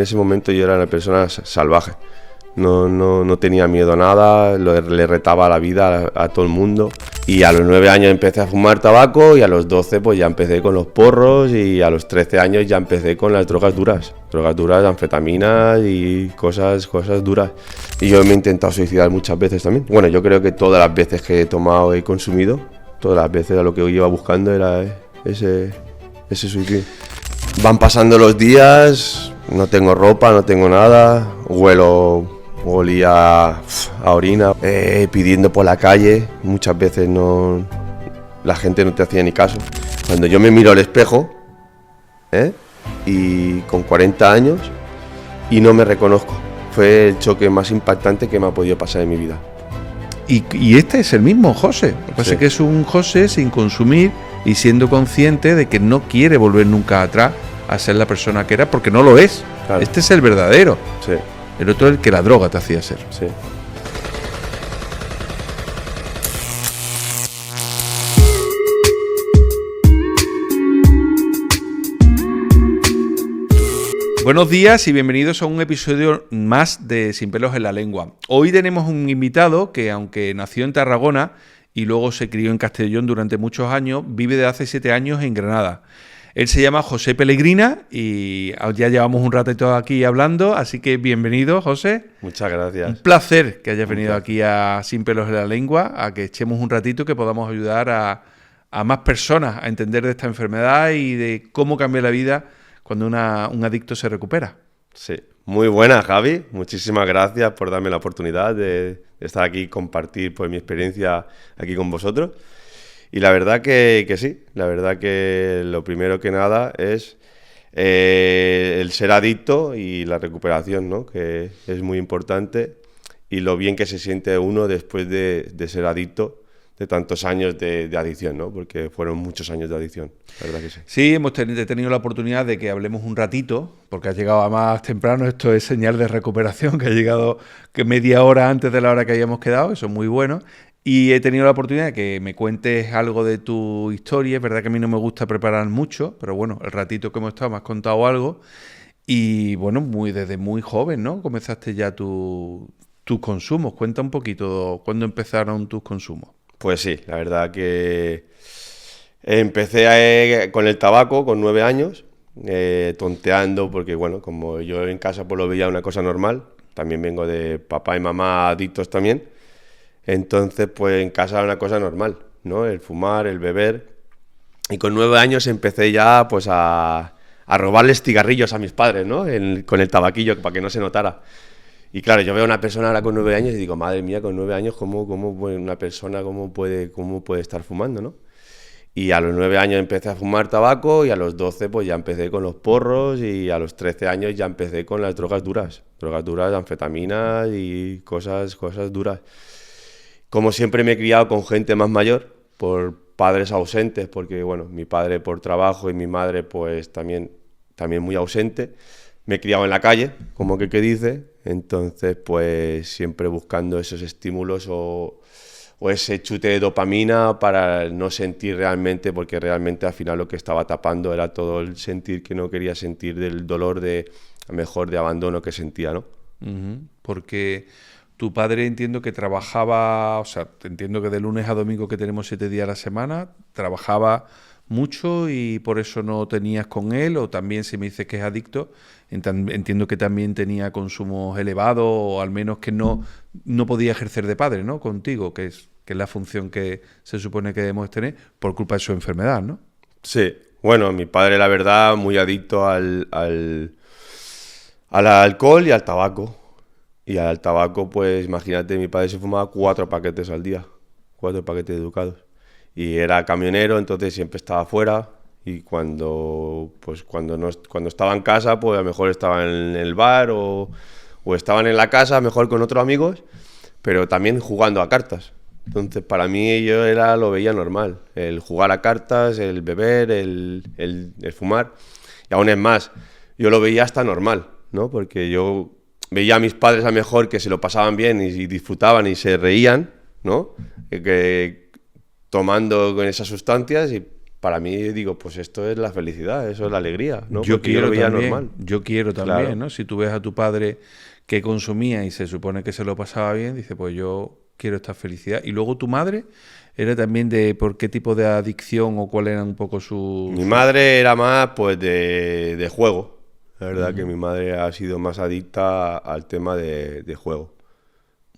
En ese momento yo era una persona salvaje, no tenía miedo a nada, le retaba la vida a todo el mundo. Y a los 9 años empecé a fumar tabaco y a los 12 pues ya empecé con los porros y a los 13 años ya empecé con las drogas duras, anfetaminas y cosas duras. Y yo me he intentado suicidar muchas veces también. Bueno, yo creo que todas las veces que he tomado y consumido, todas las veces lo que yo iba buscando era ese suicidio. Van pasando los días, no tengo ropa, no tengo nada, olía a orina, pidiendo por la calle, muchas veces la gente no te hacía ni caso. Cuando yo me miro al espejo, y con 40 años, y no me reconozco, fue el choque más impactante que me ha podido pasar en mi vida. Y este es el mismo José, lo que pasa es que es un José sin consumir y siendo consciente de que no quiere volver nunca atrás a ser la persona que era, porque no lo es. Claro. Este es el verdadero. Sí. El otro es el que la droga te hacía ser. Sí. Buenos días y bienvenidos a un episodio más de Sin pelos en la lengua. Hoy tenemos un invitado que, aunque nació en Tarragona y luego se crió en Castellón durante muchos años, vive desde hace 7 años en Granada. Él se llama José Pellegrina y ya llevamos un ratito aquí hablando, así que bienvenido, José. Muchas gracias. Un placer que hayas venido aquí a Sin pelos en la lengua, a que echemos un ratito, que podamos ayudar a más personas a entender de esta enfermedad y de cómo cambia la vida cuando un adicto se recupera. Sí, muy buena, Javi. Muchísimas gracias por darme la oportunidad de estar aquí y compartir pues, mi experiencia aquí con vosotros. Y la verdad que sí, la verdad que lo primero que nada es el ser adicto y la recuperación, ¿no? Que es muy importante, y lo bien que se siente uno después de ser adicto, de tantos años de adicción, ¿no? Porque fueron muchos años de adicción, la verdad que sí. Sí, hemos tenido la oportunidad de que hablemos un ratito, porque has llegado a más temprano, esto es señal de recuperación, que has llegado media hora antes de la hora que habíamos quedado, eso es muy bueno. Y he tenido la oportunidad de que me cuentes algo de tu historia. Es verdad que a mí no me gusta preparar mucho, pero bueno, el ratito que hemos estado me has contado algo. Y bueno, desde muy joven, ¿no? Comenzaste ya tus consumos. Cuenta un poquito, ¿cuándo empezaron tus consumos? Pues sí, la verdad que empecé con el tabaco con 9 años, tonteando, porque bueno, como yo en casa pues lo veía una cosa normal. También vengo de papá y mamá adictos también. Entonces, pues en casa era una cosa normal, ¿no? El fumar, el beber. Y con 9 años empecé ya pues a robarles cigarrillos a mis padres, ¿no? Con el tabaquillo, para que no se notara. Y claro, yo veo a una persona ahora con 9 años y digo, madre mía, con 9 años, ¿cómo una persona cómo puede estar fumando, ¿no? Y a los 9 años empecé a fumar tabaco y a los 12 pues ya empecé con los porros y a los 13 años ya empecé con las drogas duras, anfetaminas y cosas duras. Como siempre me he criado con gente más mayor, por padres ausentes, porque bueno, mi padre por trabajo y mi madre pues también muy ausente. Me he criado en la calle, como que dice, entonces pues siempre buscando esos estímulos o ese chute de dopamina para no sentir realmente, porque realmente al final lo que estaba tapando era todo el sentir que no quería sentir, del dolor a lo mejor de abandono que sentía, ¿no? Porque tu padre, entiendo que trabajaba, o sea, entiendo que de lunes a domingo, que tenemos 7 días a la semana, trabajaba mucho y por eso no tenías con él, o también, si me dices que es adicto, entiendo que también tenía consumos elevados, o al menos que no podía ejercer de padre, ¿no? Contigo, que es la función que se supone que debemos tener por culpa de su enfermedad, ¿no? Sí, bueno, mi padre, la verdad, muy adicto al alcohol y al tabaco. Y al tabaco, pues imagínate, mi padre se fumaba 4 paquetes al día, 4 paquetes educados. Y era camionero, entonces siempre estaba fuera. Y cuando estaba en casa, pues a lo mejor estaba en el bar o estaban en la casa, a lo mejor con otros amigos, pero también jugando a cartas. Entonces para mí lo veía normal, el jugar a cartas, el beber, el fumar. Y aún es más, yo lo veía hasta normal, ¿no? Porque yo veía a mis padres a lo mejor que se lo pasaban bien y disfrutaban y se reían, ¿no? Tomando con esas sustancias, y para mí digo, pues esto es la felicidad, eso es la alegría, ¿no? Yo Porque yo lo quiero veía también, normal. yo quiero también, Claro. ¿no? Si tú ves a tu padre que consumía y se supone que se lo pasaba bien, dice, pues yo quiero esta felicidad. Y luego tu madre era también de por qué tipo de adicción o cuál era un poco Mi su... madre era más pues de juego. La verdad que Ujú. mi madre ha sido más adicta al tema de juego.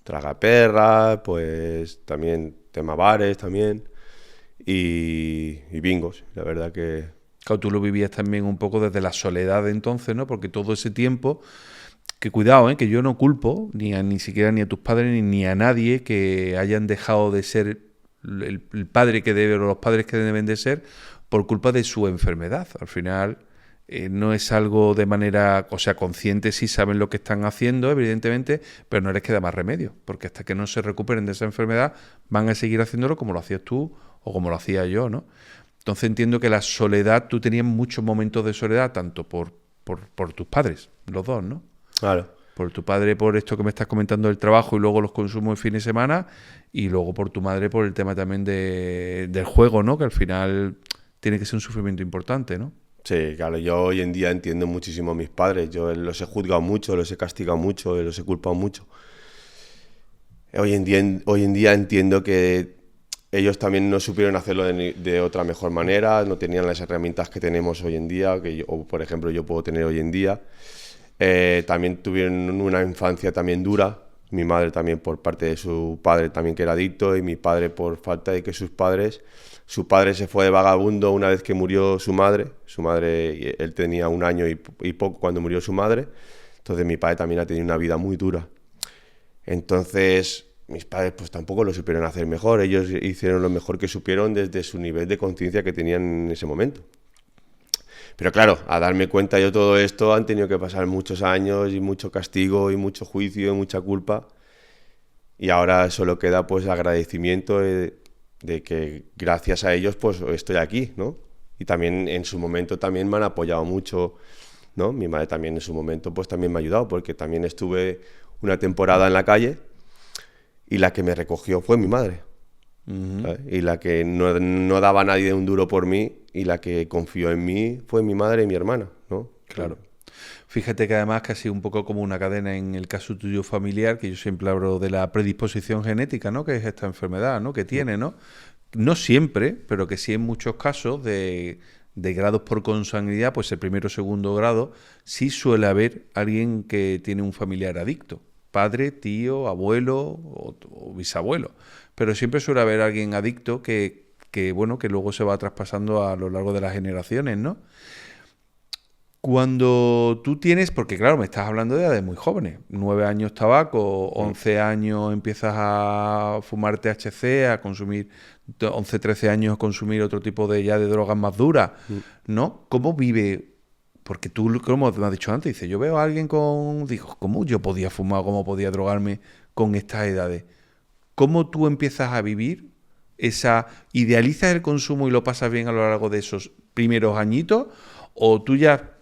Tragaperras, pues también tema bares también y bingos. La verdad que Claro, tú lo vivías también un poco desde la soledad de entonces, ¿no? Porque todo ese tiempo, que cuidado, ¿eh? Que yo no culpo ni siquiera ni a tus padres ni a nadie que hayan dejado de ser el padre que debe o los padres que deben de ser por culpa de su enfermedad. Al final no es algo de manera, o sea, consciente, sí saben lo que están haciendo, evidentemente, pero no les queda más remedio, porque hasta que no se recuperen de esa enfermedad van a seguir haciéndolo como lo hacías tú o como lo hacía yo, ¿no? Entonces entiendo que la soledad, tú tenías muchos momentos de soledad, tanto por tus padres, los dos, ¿no? claro. Por tu padre por esto que me estás comentando del trabajo y luego los consumos de fin de semana, y luego por tu madre por el tema también del juego, ¿no? Que al final tiene que ser un sufrimiento importante, ¿no? Sí, claro, yo hoy en día entiendo muchísimo a mis padres. Yo los he juzgado mucho, los he castigado mucho, los he culpado mucho. Hoy en día entiendo que ellos también no supieron hacerlo de otra mejor manera, no tenían las herramientas que tenemos hoy en día, o por ejemplo yo puedo tener hoy en día. También tuvieron una infancia también dura, mi madre también por parte de su padre también que era adicto y mi padre por falta de que su padre se fue de vagabundo una vez que murió su madre él tenía un año y poco cuando murió su madre, entonces mi padre también ha tenido una vida muy dura. Entonces, mis padres pues tampoco lo supieron hacer mejor, ellos hicieron lo mejor que supieron desde su nivel de conciencia que tenían en ese momento. Pero claro, a darme cuenta yo todo esto han tenido que pasar muchos años y mucho castigo y mucho juicio y mucha culpa. Y ahora solo queda pues agradecimiento de que gracias a ellos pues estoy aquí, ¿no? Y también en su momento también me han apoyado mucho, ¿no? Mi madre también en su momento pues también me ha ayudado porque también estuve una temporada en la calle y la que me recogió fue mi madre. Ujú. ¿Sabes? Y la que no daba a nadie un duro por mí y la que confió en mí fue mi madre y mi hermana, ¿no? Claro. Fíjate que además que ha sido un poco como una cadena en el caso tuyo familiar, que yo siempre hablo de la predisposición genética, ¿no? Que es esta enfermedad, ¿no? Que tiene, ¿no? No siempre, pero que sí en muchos casos de grados por consanguinidad, pues el primero o segundo grado, sí suele haber alguien que tiene un familiar adicto. Padre, tío, abuelo o bisabuelo. Pero siempre suele haber alguien adicto bueno, que luego se va traspasando a lo largo de las generaciones, ¿no? Cuando tú tienes, porque claro, me estás hablando de edades muy jóvenes, 9 años tabaco, 11 años empiezas a fumar THC, a consumir, 11, 13 años a consumir otro tipo de ya de drogas más duras, ¿no? ¿Cómo vive? Porque tú, como me has dicho antes, dices, yo veo a alguien digo, ¿cómo yo podía fumar, cómo podía drogarme con estas edades? ¿Cómo tú empiezas a vivir idealizas el consumo y lo pasas bien a lo largo de esos primeros añitos? ¿O tú ya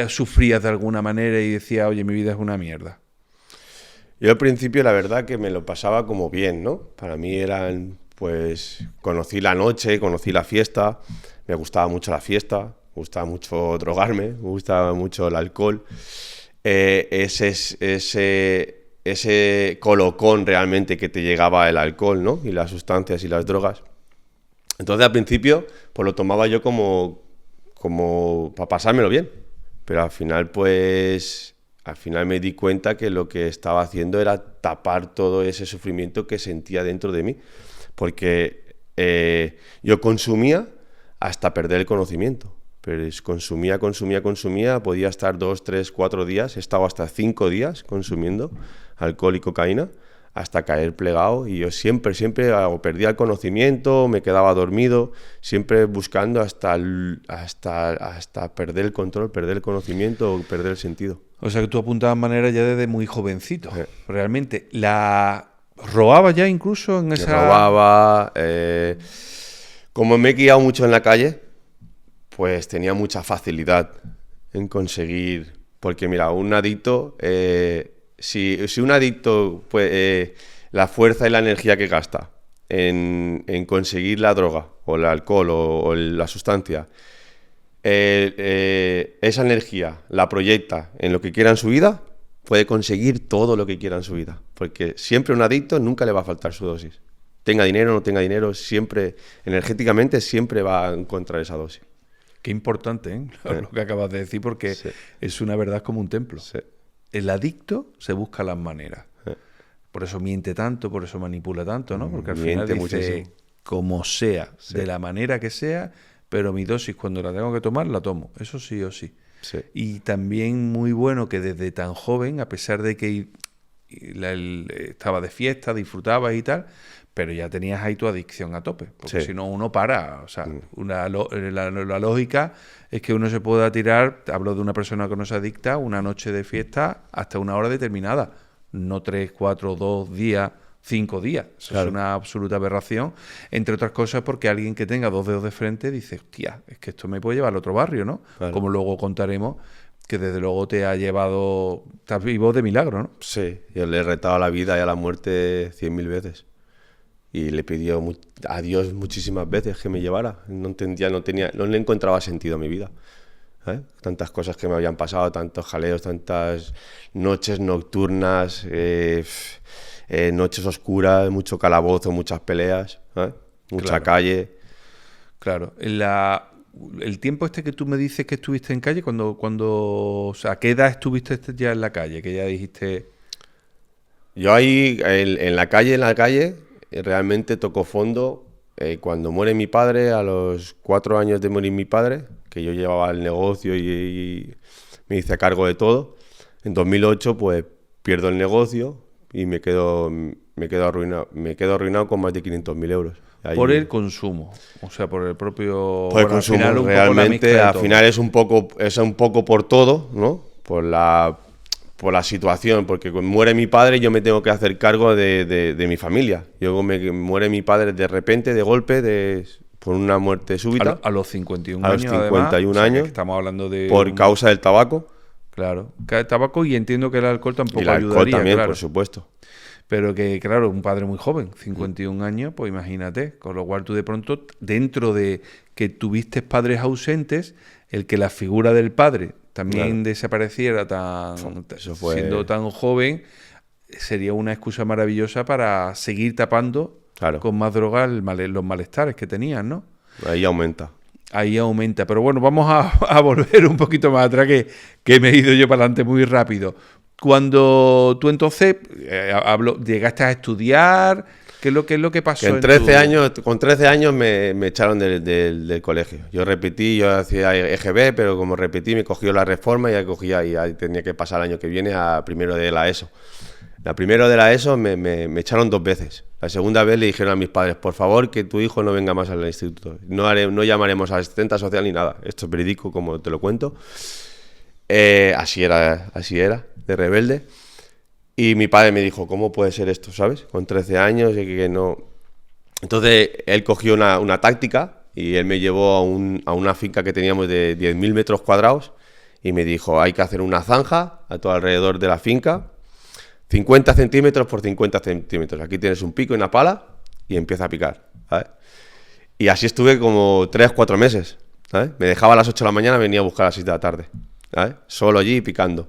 sufrías de alguna manera y decías, oye, mi vida es una mierda? Yo al principio la verdad que me lo pasaba como bien, ¿no? Para mí eran, pues, conocí la noche, conocí la fiesta, me gustaba mucho la fiesta, me gustaba mucho drogarme, me gustaba mucho el alcohol. Ese colocón realmente que te llegaba el alcohol, ¿no? Y las sustancias y las drogas. Entonces al principio pues lo tomaba yo como para pasármelo bien. Pero al final me di cuenta que lo que estaba haciendo era tapar todo ese sufrimiento que sentía dentro de mí. Porque yo consumía hasta perder el conocimiento. Pero consumía, podía estar 2, 3, 4 días, he estado hasta 5 días consumiendo alcohol y cocaína hasta caer plegado y yo siempre perdía el conocimiento, me quedaba dormido, siempre buscando hasta perder el control, perder el conocimiento o perder el sentido. O sea que tú apuntabas manera ya desde muy jovencito. Realmente, ¿la robaba ya incluso en Me esa...? robaba, como me he guiado mucho en la calle, pues tenía mucha facilidad en conseguir, porque mira, un adicto, si un adicto, pues la fuerza y la energía que gasta en conseguir la droga o el alcohol o la sustancia, esa energía la proyecta en lo que quiera en su vida, puede conseguir todo lo que quiera en su vida. Porque siempre un adicto nunca le va a faltar su dosis. Tenga dinero o no tenga dinero, siempre, energéticamente, siempre va a encontrar esa dosis. Qué importante, ¿eh? Lo que acabas de decir, porque Sí. es una verdad como un templo. Sí. El adicto se busca las maneras. Por eso miente tanto, por eso manipula tanto, ¿no? Porque al final Miente dice, muchísimo. como sea, Sí. de la manera que sea, pero mi dosis cuando la tengo que tomar, la tomo. Eso sí o sí. Sí. Y también muy bueno que desde tan joven, a pesar de que estaba de fiesta, disfrutabas y tal, pero ya tenías ahí tu adicción a tope, porque Sí. si no uno para. O sea, la lógica es que uno se pueda tirar, hablo de una persona que no se adicta, una noche de fiesta hasta una hora determinada, no 3, 4, 2 días, 5 días. Eso Claro. es una absoluta aberración, entre otras cosas porque alguien que tenga 2 dedos de frente dice, hostia, es que esto me puede llevar al otro barrio, ¿no? Claro. Como luego contaremos, que desde luego te ha llevado, estás vivo de milagro, ¿no? Sí, yo le he retado a la vida y a la muerte 100.000 veces. Y le pidió a Dios muchísimas veces que me llevara. No entendía, no le encontraba sentido a mi vida. Tantas cosas que me habían pasado, tantos jaleos, tantas noches nocturnas, noches oscuras, mucho calabozo, muchas peleas, mucha Claro. calle. Claro. El tiempo este que tú me dices que estuviste en calle, o sea, ¿a qué edad estuviste ya en la calle? Que ya dijiste... Yo ahí, en la calle, realmente tocó fondo cuando muere mi padre, a los 4 años de morir mi padre, que yo llevaba el negocio y me hice a cargo de todo. En 2008, pues, pierdo el negocio y me quedo arruinado con más de 500.000 euros. Ahí, Por el consumo, o sea, por el propio... por el bueno, al consumo, final un poco la realmente, mezcla de al todo. final es un poco por todo, ¿no? Por la situación, porque cuando muere mi padre yo me tengo que hacer cargo de mi familia. Muere mi padre de repente, de golpe, por una muerte súbita, A los 51 a los años, 51 además, o sea, que años, estamos hablando de... por causa del tabaco. Claro, que el tabaco, y entiendo que el alcohol tampoco Y el alcohol ayudaría, también, claro. por supuesto. Pero que, claro, un padre muy joven, 51 años, pues imagínate. Con lo cual tú de pronto, dentro de que tuviste padres ausentes, el que la figura del padre también Claro. desapareciera Eso fue- siendo tan joven, sería una excusa maravillosa para seguir tapando Claro. con más droga los malestares que tenían, ¿no? Ahí aumenta. Ahí aumenta. Pero bueno, vamos a volver un poquito más atrás, que me he ido yo para adelante muy rápido. Cuando tú entonces llegaste a estudiar, ¿qué es lo que pasó? Que en tu- con 13 años me echaron del colegio. Yo hacía EGB, pero como repetí me cogió la reforma y ahí tenía que pasar el año que viene a primero de la ESO. La primero de la ESO me echaron 2 veces. La segunda vez le dijeron a mis padres, por favor, que tu hijo no venga más al instituto. No llamaremos a asistente social ni nada. Esto es verídico, como te lo cuento. Así era, de rebelde. Y mi padre me dijo, ¿cómo puede ser esto, sabes? Con 13 años y que no... Entonces él cogió una táctica y él me llevó a una finca que teníamos de 10.000 metros cuadrados y me dijo, hay que hacer una zanja a todo alrededor de la finca, 50 centímetros por 50 centímetros. Aquí tienes un pico y una pala y empieza a picar, ¿sabes? Y así estuve como 3-4 meses, ¿sabes? Me dejaba a las 8 de la mañana, venía a buscar a las 6 de la tarde, ¿sabes? Solo allí picando.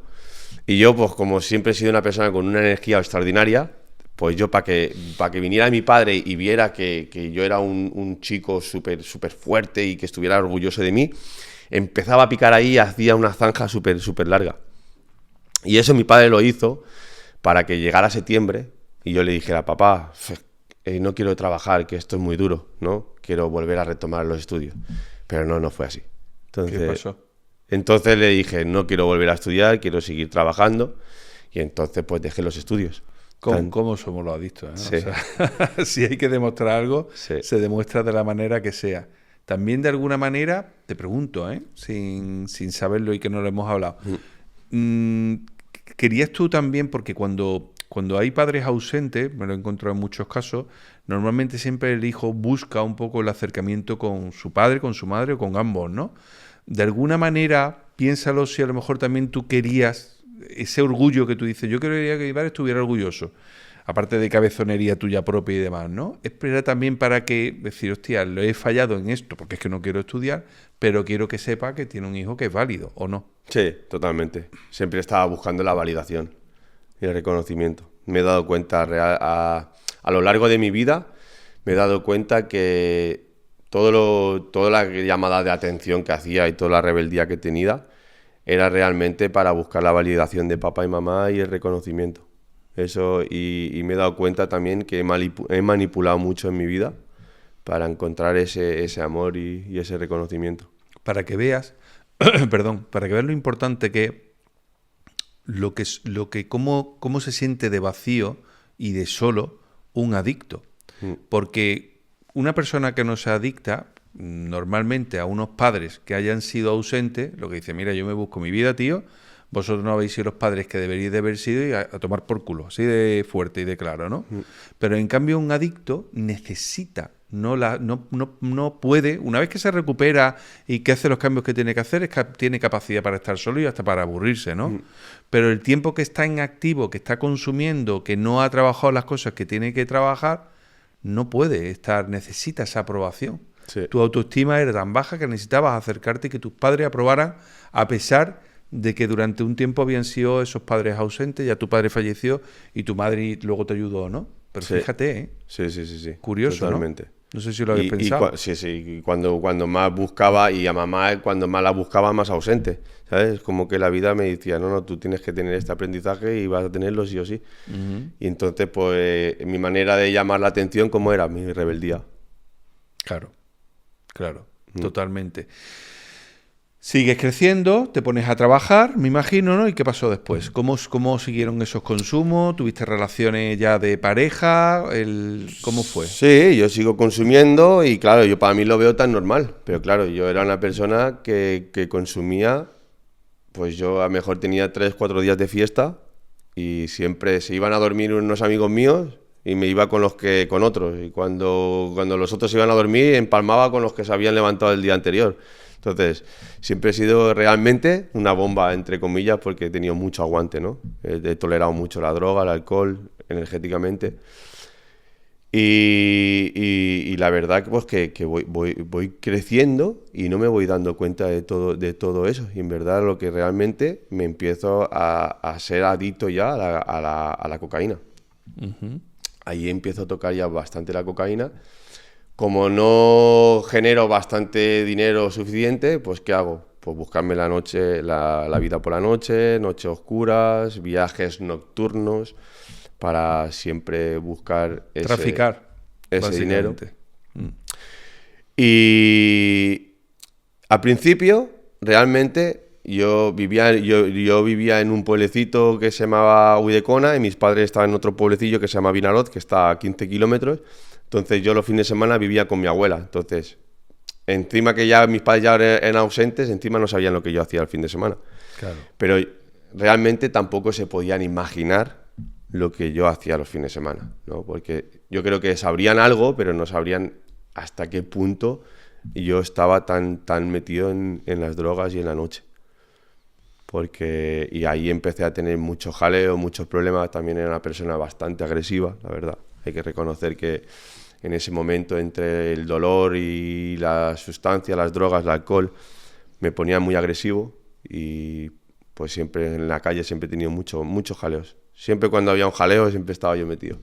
Y yo, pues como siempre he sido una persona con una energía extraordinaria, pues yo para que viniera mi padre y viera que yo era un chico súper fuerte y que estuviera orgulloso de mí, empezaba a picar ahí y hacía una zanja súper larga. Y eso mi padre lo hizo para que llegara septiembre y yo le dijera, papá, no quiero trabajar, que esto es muy duro, ¿no? Quiero volver a retomar los estudios. Pero no fue así. Entonces, ¿Qué pasó? Entonces le dije, no quiero volver a estudiar, quiero seguir trabajando. Y entonces pues dejé los estudios. ¿Cómo somos los adictos? Sí. O sea, si hay que demostrar algo, Sí. se demuestra de la manera que sea. También de alguna manera, te pregunto, sin saberlo y que no lo hemos hablado, ¿querías tú también, porque cuando hay padres ausentes, me lo he encontrado en muchos casos, normalmente siempre el hijo busca un poco el acercamiento con su padre, con su madre o con ambos, ¿no? De alguna manera, piénsalo si a lo mejor también tú querías ese orgullo que tú dices, yo quería que mi padre estuviera orgulloso. aparte de cabezonería tuya propia y demás, ¿no? Era también para que decir, hostia, lo he fallado en esto, porque es que no quiero estudiar, pero quiero que sepa que tiene un hijo que es válido, ¿o no? Sí, totalmente. Siempre estaba buscando la validación y el reconocimiento. Me he dado cuenta a lo largo de mi vida, me he dado cuenta que toda la llamada de atención que hacía y toda la rebeldía que tenía era realmente para buscar la validación de papá y mamá y el reconocimiento. Eso, y me he dado cuenta también que he manipulado mucho en mi vida para encontrar ese amor y ese reconocimiento. Para que veas, perdón, para que veas lo importante que cómo se siente de vacío y de solo un adicto. Porque una persona que no sea adicta, normalmente a unos padres que hayan sido ausentes, lo que dice, mira, yo me busco mi vida, tío, vosotros no habéis sido los padres que deberíais de haber sido y a tomar por culo, así de fuerte y de claro, ¿no? Pero en cambio un adicto necesita, no puede, una vez que se recupera y que hace los cambios que tiene que hacer, tiene capacidad para estar solo y hasta para aburrirse, ¿no? Pero el tiempo que está en activo, que está consumiendo, que no ha trabajado las cosas que tiene que trabajar, no puede estar, necesita esa aprobación. Sí. Tu autoestima era tan baja que necesitabas acercarte y que tus padres aprobaran, a pesar de que durante un tiempo habían sido esos padres ausentes, ya tu padre falleció y tu madre luego te ayudó, ¿no? Pero Sí. fíjate, ¿eh? Sí. Curioso, totalmente. ¿no? No sé si lo habéis pensado. Sí, y cuando más buscaba, y a mamá cuando más la buscaba, más ausente, ¿sabes? Como que la vida me decía, no, tú tienes que tener este aprendizaje y vas a tenerlo sí o sí. Y entonces, pues, mi manera de llamar la atención, ¿cómo era? Mi rebeldía. Claro, totalmente. Sigues creciendo, te pones a trabajar, me imagino, ¿no? ¿Y qué pasó después? ¿Cómo siguieron esos consumos? ¿Tuviste relaciones ya de pareja? ¿Cómo fue? Sí, yo sigo consumiendo y claro, yo para mí lo veo tan normal, pero claro, yo era una persona que consumía, pues yo a lo mejor tenía 3-4 días de fiesta y siempre se iban a dormir unos amigos míos y me iba con otros, y cuando los otros iban a dormir empalmaba con los que se habían levantado el día anterior. Entonces, siempre he sido realmente una bomba, entre comillas, porque he tenido mucho aguante, ¿no? He tolerado mucho la droga, el alcohol, energéticamente. Y la verdad pues que voy creciendo y no me voy dando cuenta de todo eso. Y en verdad lo que realmente me empiezo a ser adicto ya a la cocaína. Ahí empiezo a tocar ya bastante la cocaína. Como no genero bastante dinero suficiente, pues ¿qué hago? Pues buscarme la noche, la vida por la noche, noches oscuras, viajes nocturnos, para siempre buscar traficar, ese dinero. Mm. Y al principio, realmente, yo vivía en un pueblecito que se llamaba Huidecona y mis padres estaban en otro pueblecillo que se llama Vinaroz, que está a 15 kilómetros. Entonces yo los fines de semana vivía con mi abuela. Entonces, encima que ya mis padres ya eran ausentes, encima no sabían lo que yo hacía el fin de semana. Claro. Pero realmente tampoco se podían imaginar lo que yo hacía los fines de semana, ¿no? Porque yo creo que sabrían algo, pero no sabrían hasta qué punto yo estaba tan metido en las drogas y en la noche. Y ahí empecé a tener mucho jaleo, muchos problemas. También era una persona bastante agresiva, la verdad. Hay que reconocer que en ese momento, entre el dolor y la sustancia, las drogas, el alcohol, me ponía muy agresivo y pues siempre en la calle siempre he tenido muchos jaleos. Siempre cuando había un jaleo siempre estaba yo metido.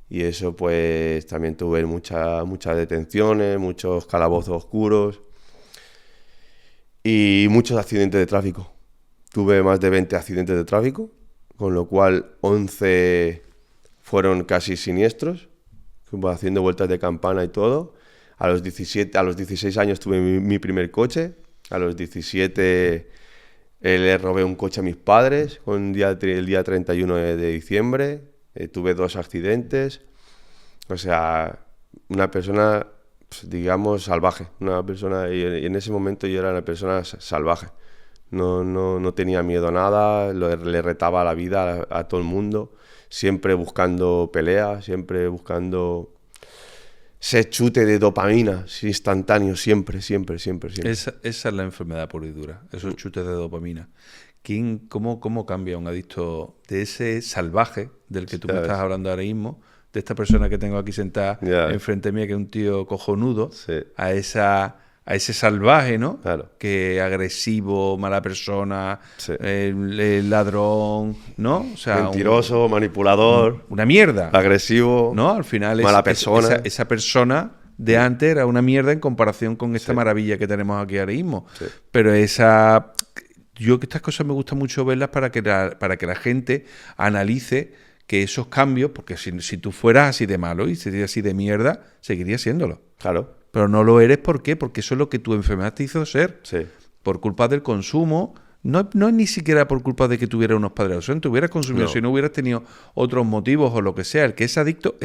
Y eso pues también tuve muchas detenciones, muchos calabozos oscuros y muchos accidentes de tráfico. Tuve más de 20 accidentes de tráfico, con lo cual 11 fueron casi siniestros, haciendo vueltas de campana y todo. A los 16 años tuve mi primer coche. A los 17 le robé un coche a mis padres el día 31 de diciembre. Tuve 2 accidentes. O sea, una persona, pues, digamos, salvaje. Una persona, y en ese momento yo era una persona salvaje. No tenía miedo a nada, le retaba la vida a todo el mundo. Siempre buscando peleas, siempre buscando ese chute de dopamina instantáneo, siempre. Esa es la enfermedad pura y dura, esos chutes de dopamina. ¿Cómo cambia un adicto de ese salvaje del que tú me estás hablando ahora mismo, de esta persona que tengo aquí sentada enfrente mía, que es un tío cojonudo, a ese salvaje, ¿no? Claro. Que agresivo, mala persona, ladrón, ¿no? O sea, mentiroso, manipulador, una mierda, agresivo, ¿no? Al final mala persona. Esa persona de antes era una mierda en comparación con esta maravilla que tenemos aquí ahora mismo. Sí. Pero yo que estas cosas me gusta mucho verlas para que la gente analice que esos cambios, porque si tú fueras así de malo y serías así de mierda, seguirías siéndolo. Claro. Pero no lo eres, ¿por qué? Porque eso es lo que tu enfermedad te hizo ser. Sí. Por culpa del consumo. No es ni siquiera por culpa de que tuvieras unos padres ausentes, hubieras consumido, si no hubieras tenido otros motivos o lo que sea. El que es adicto,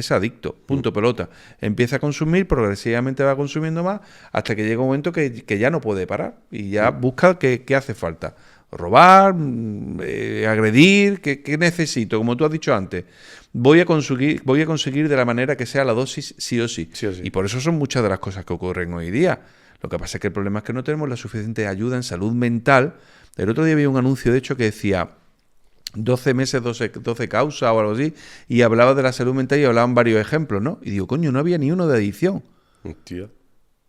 punto pelota. Empieza a consumir, progresivamente va consumiendo más, hasta que llega un momento que ya no puede parar y ya busca qué hace falta. Robar, agredir, ¿qué necesito? Como tú has dicho antes, voy a conseguir de la manera que sea la dosis sí o sí. Sí o sí. Y por eso son muchas de las cosas que ocurren hoy día. Lo que pasa es que el problema es que no tenemos la suficiente ayuda en salud mental. El otro día vi un anuncio, de hecho, que decía 12 meses, 12 causas o algo así, y hablaba de la salud mental y hablaban varios ejemplos, ¿no? Y digo, coño, no había ni uno de adicción. Tío.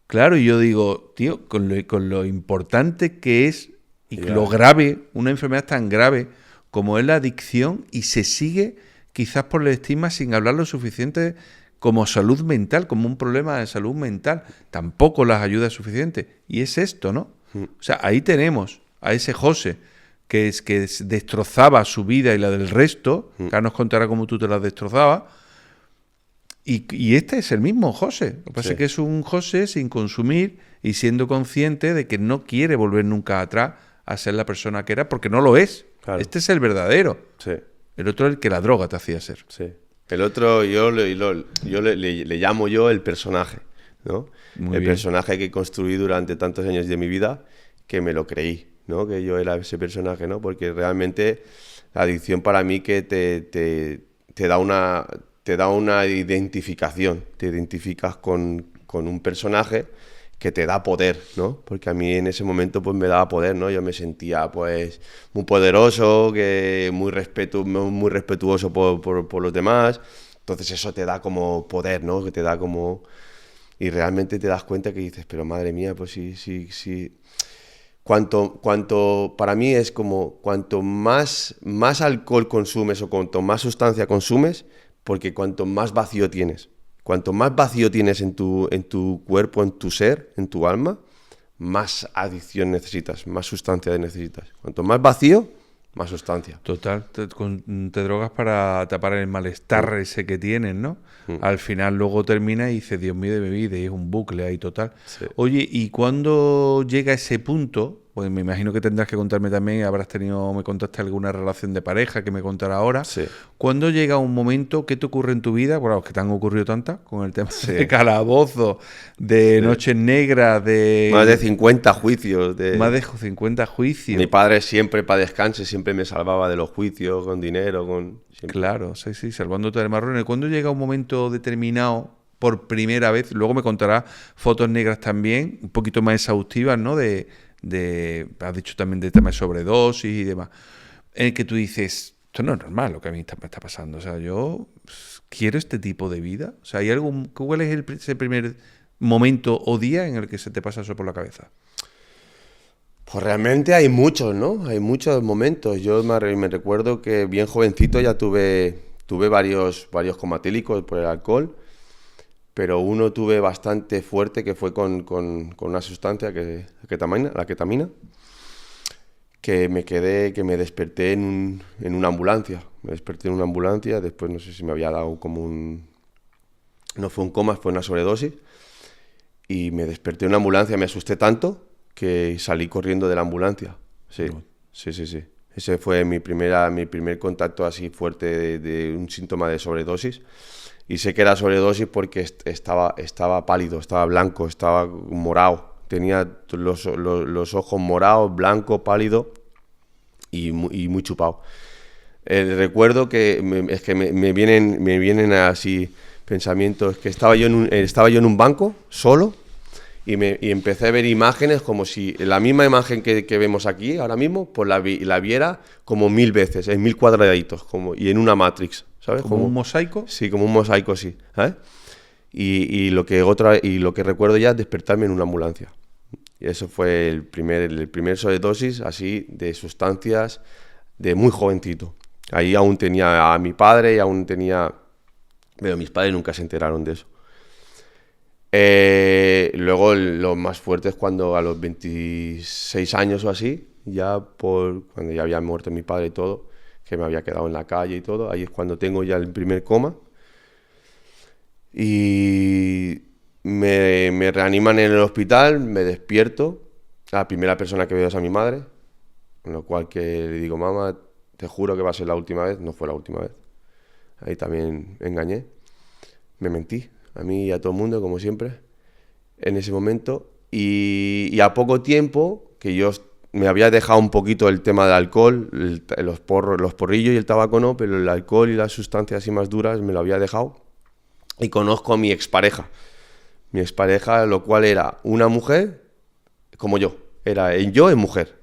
Claro, y yo digo, tío, con lo importante que es y lo grave, una enfermedad tan grave como es la adicción, y se sigue quizás por el estigma sin hablar lo suficiente como salud mental, como un problema de salud mental. Tampoco las ayudas suficientes. Y es esto, ¿no? O sea, ahí tenemos a ese José que destrozaba su vida y la del resto, que ahora nos contará cómo tú te la destrozabas, y este es el mismo José. Lo que pasa es que es un José sin consumir y siendo consciente de que no quiere volver nunca atrás a ser la persona que era, porque no lo es. Claro. Este es el verdadero. Sí. El otro es el que la droga te hacía ser. Sí. El otro yo le llamo el personaje, ¿no? El personaje que construí durante tantos años de mi vida, que me lo creí, ¿no? Que yo era ese personaje, ¿no? Porque realmente la adicción para mí que te da una identificación, te identificas con un personaje que te da poder, ¿no? Porque a mí en ese momento pues me daba poder, ¿no? Yo me sentía pues muy poderoso, muy respetuoso por los demás. Entonces eso te da como poder, ¿no? Que te da como... Y realmente te das cuenta que dices, pero madre mía, pues sí. Para mí es como cuanto más alcohol consumes o cuanto más sustancia consumes, porque cuanto más vacío tienes. Cuanto más vacío tienes en tu cuerpo, en tu ser, en tu alma, más adicción necesitas, más sustancia necesitas. Cuanto más vacío, más sustancia. Total, te drogas para tapar el malestar ese que tienes, ¿no? Al final luego termina y dices, Dios mío de mi vida, y es un bucle ahí total. Sí. Oye, ¿y cuándo llega ese punto? Pues me imagino que tendrás que contarme también, me contaste alguna relación de pareja que me contará ahora. Sí. ¿Cuándo llega un momento, qué te ocurre en tu vida? Bueno, que te han ocurrido tantas, con el tema de calabozo, de noches negras, de... Más de 50 juicios. Más de 50 juicios. Mi padre siempre, para descanse, siempre me salvaba de los juicios, con dinero, siempre. Claro, sí, salvándote del marrón. ¿Y cuándo llega un momento determinado, por primera vez? Luego me contarás fotos negras también, un poquito más exhaustivas, ¿no? Has dicho también de temas de sobredosis y demás, en el que tú dices, esto no es normal lo que a mí me está pasando, o sea, yo quiero este tipo de vida. O sea, ¿cuál es ese primer momento o día en el que se te pasa eso por la cabeza? Pues realmente hay muchos, ¿no? Hay muchos momentos. Yo me recuerdo que bien jovencito ya tuve varios comatílicos por el alcohol, pero uno tuve bastante fuerte que fue con una sustancia, la ketamina, que me desperté en una ambulancia. Me desperté en una ambulancia, después no sé si me había dado no fue un coma, fue una sobredosis, y me desperté en una ambulancia, me asusté tanto que salí corriendo de la ambulancia. Sí. Ese fue mi primer contacto así fuerte de un síntoma de sobredosis. Y sé que era sobredosis porque estaba pálido, estaba blanco, estaba morado. Tenía los ojos morados, blanco, pálido y muy chupado. Recuerdo que me vienen así pensamientos, que estaba yo en un banco, solo, y empecé a ver imágenes como si la misma imagen que vemos aquí ahora mismo, pues la viera como 1000 veces, en 1000 cuadraditos, y en una Matrix, ¿sabes? ¿Como un mosaico? Sí, como un mosaico, sí. ¿Sabes? Y lo que recuerdo ya es despertarme en una ambulancia. Y eso fue el primer sobredosis así de sustancias de muy jovencito. Ahí aún tenía a mi padre y aún tenía... Pero mis padres nunca se enteraron de eso. Luego lo más fuerte es cuando a los 26 años o así, cuando ya había muerto mi padre y todo, que me había quedado en la calle y todo, ahí es cuando tengo ya el primer coma. Y me reaniman en el hospital, me despierto. La primera persona que veo es a mi madre, con lo cual que le digo, mamá, te juro que va a ser la última vez. No fue la última vez. Ahí también engañé. Me mentí, a mí y a todo el mundo, como siempre, en ese momento. Y a poco tiempo, que yo me había dejado un poquito el tema del alcohol, los porrillos y el tabaco no, pero el alcohol y las sustancias así más duras me lo había dejado. Y conozco a mi expareja. Mi expareja, lo cual era una mujer como yo. Era yo en mujer.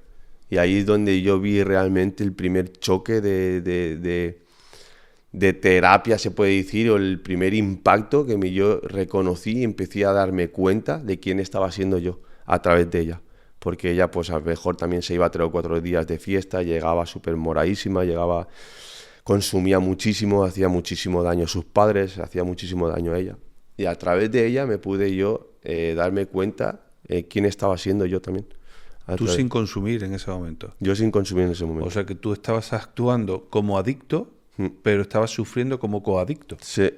Y ahí es donde yo vi realmente el primer choque de terapia, se puede decir, o el primer impacto que yo reconocí y empecé a darme cuenta de quién estaba siendo yo a través de ella. Porque ella, pues a lo mejor también se iba 3 o 4 días de fiesta, llegaba súper moradísima, consumía muchísimo, hacía muchísimo daño a sus padres, hacía muchísimo daño a ella. Y a través de ella me pude yo darme cuenta quién estaba siendo yo también. Tú sin consumir en ese momento. Yo sin consumir en ese momento. O sea que tú estabas actuando como adicto, pero estabas sufriendo como coadicto. Sí.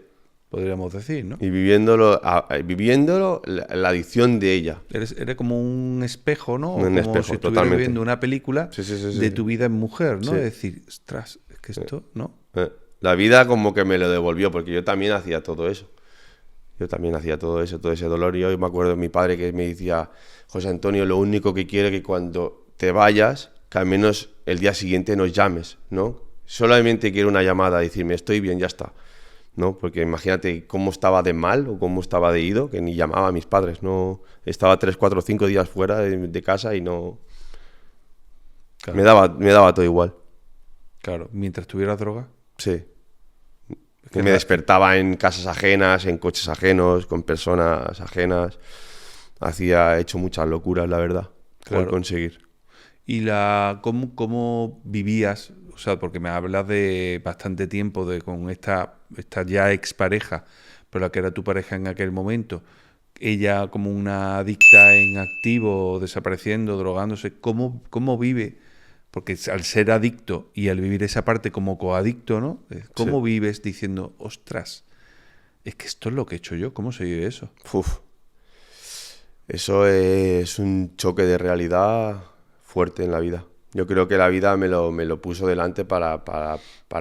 Podríamos decir, ¿no? Y viviéndolo la adicción de ella. Eres como un espejo, ¿no? Un espejo, como si estuvieras totalmente. viendo una película de tu vida en mujer, ¿no? Sí. Es decir, ostras, es que esto, ¿no? La vida como que me lo devolvió, porque yo también hacía todo eso. Yo también hacía todo eso, todo ese dolor. Y hoy me acuerdo de mi padre que me decía, José Antonio, lo único que quiero es que cuando te vayas, que al menos el día siguiente nos llames, ¿no? Solamente quiero una llamada, decirme, estoy bien, ya está. ¿No? Porque imagínate cómo estaba de mal o cómo estaba de ido, que ni llamaba a mis padres. No, estaba 3, 4, 5 días fuera de casa y no... Claro. Me daba todo igual. Claro, mientras tuvieras droga. Sí. Me despertaba en casas ajenas, en coches ajenos, con personas ajenas. He hecho muchas locuras, la verdad, por conseguir. ¿Y cómo vivías? O sea, porque me hablas de bastante tiempo con esta ya expareja, pero la que era tu pareja en aquel momento. Ella como una adicta en activo, desapareciendo, drogándose. ¿Cómo vive? Porque al ser adicto y al vivir esa parte como coadicto, ¿no? ¿Cómo Sí. vives diciendo, ostras, es que esto es lo que he hecho yo? ¿Cómo se vive eso? Uf. Eso es un choque de realidad fuerte en la vida. Yo creo que la vida me lo puso delante para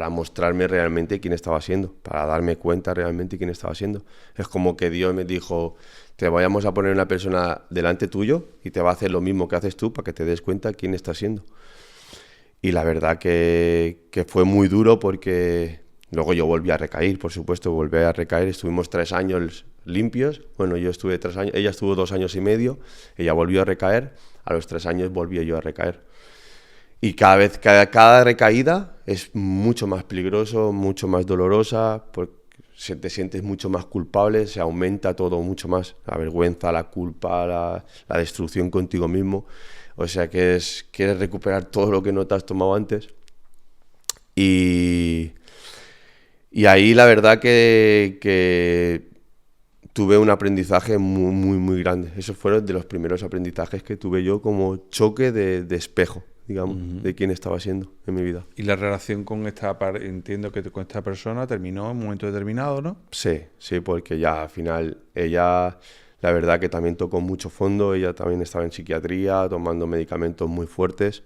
mostrarme realmente quién estaba siendo, para darme cuenta realmente quién estaba siendo. Es como que Dios me dijo, te vayamos a poner una persona delante tuyo y te va a hacer lo mismo que haces tú para que te des cuenta quién está siendo. Y la verdad que fue muy duro porque luego yo volví a recaer, por supuesto, volví a recaer. Estuvimos 3 años limpios. Bueno, yo estuve 3 años, ella estuvo 2 años y medio, ella volvió a recaer. A los 3 años volví yo a recaer. Y cada recaída es mucho más peligroso, mucho más dolorosa, porque te sientes mucho más culpable, se aumenta todo mucho más. La vergüenza, la culpa, la destrucción contigo mismo. O sea que quieres recuperar todo lo que no te has tomado antes. Y ahí la verdad que tuve un aprendizaje muy, muy, muy grande. Esos fueron de los primeros aprendizajes que tuve yo como choque de espejo, digamos, de quién estaba siendo en mi vida. Y la relación con entiendo que con esta persona terminó en un momento determinado, ¿no? Sí, porque ya al final ella... La verdad que también tocó mucho fondo, ella también estaba en psiquiatría, tomando medicamentos muy fuertes.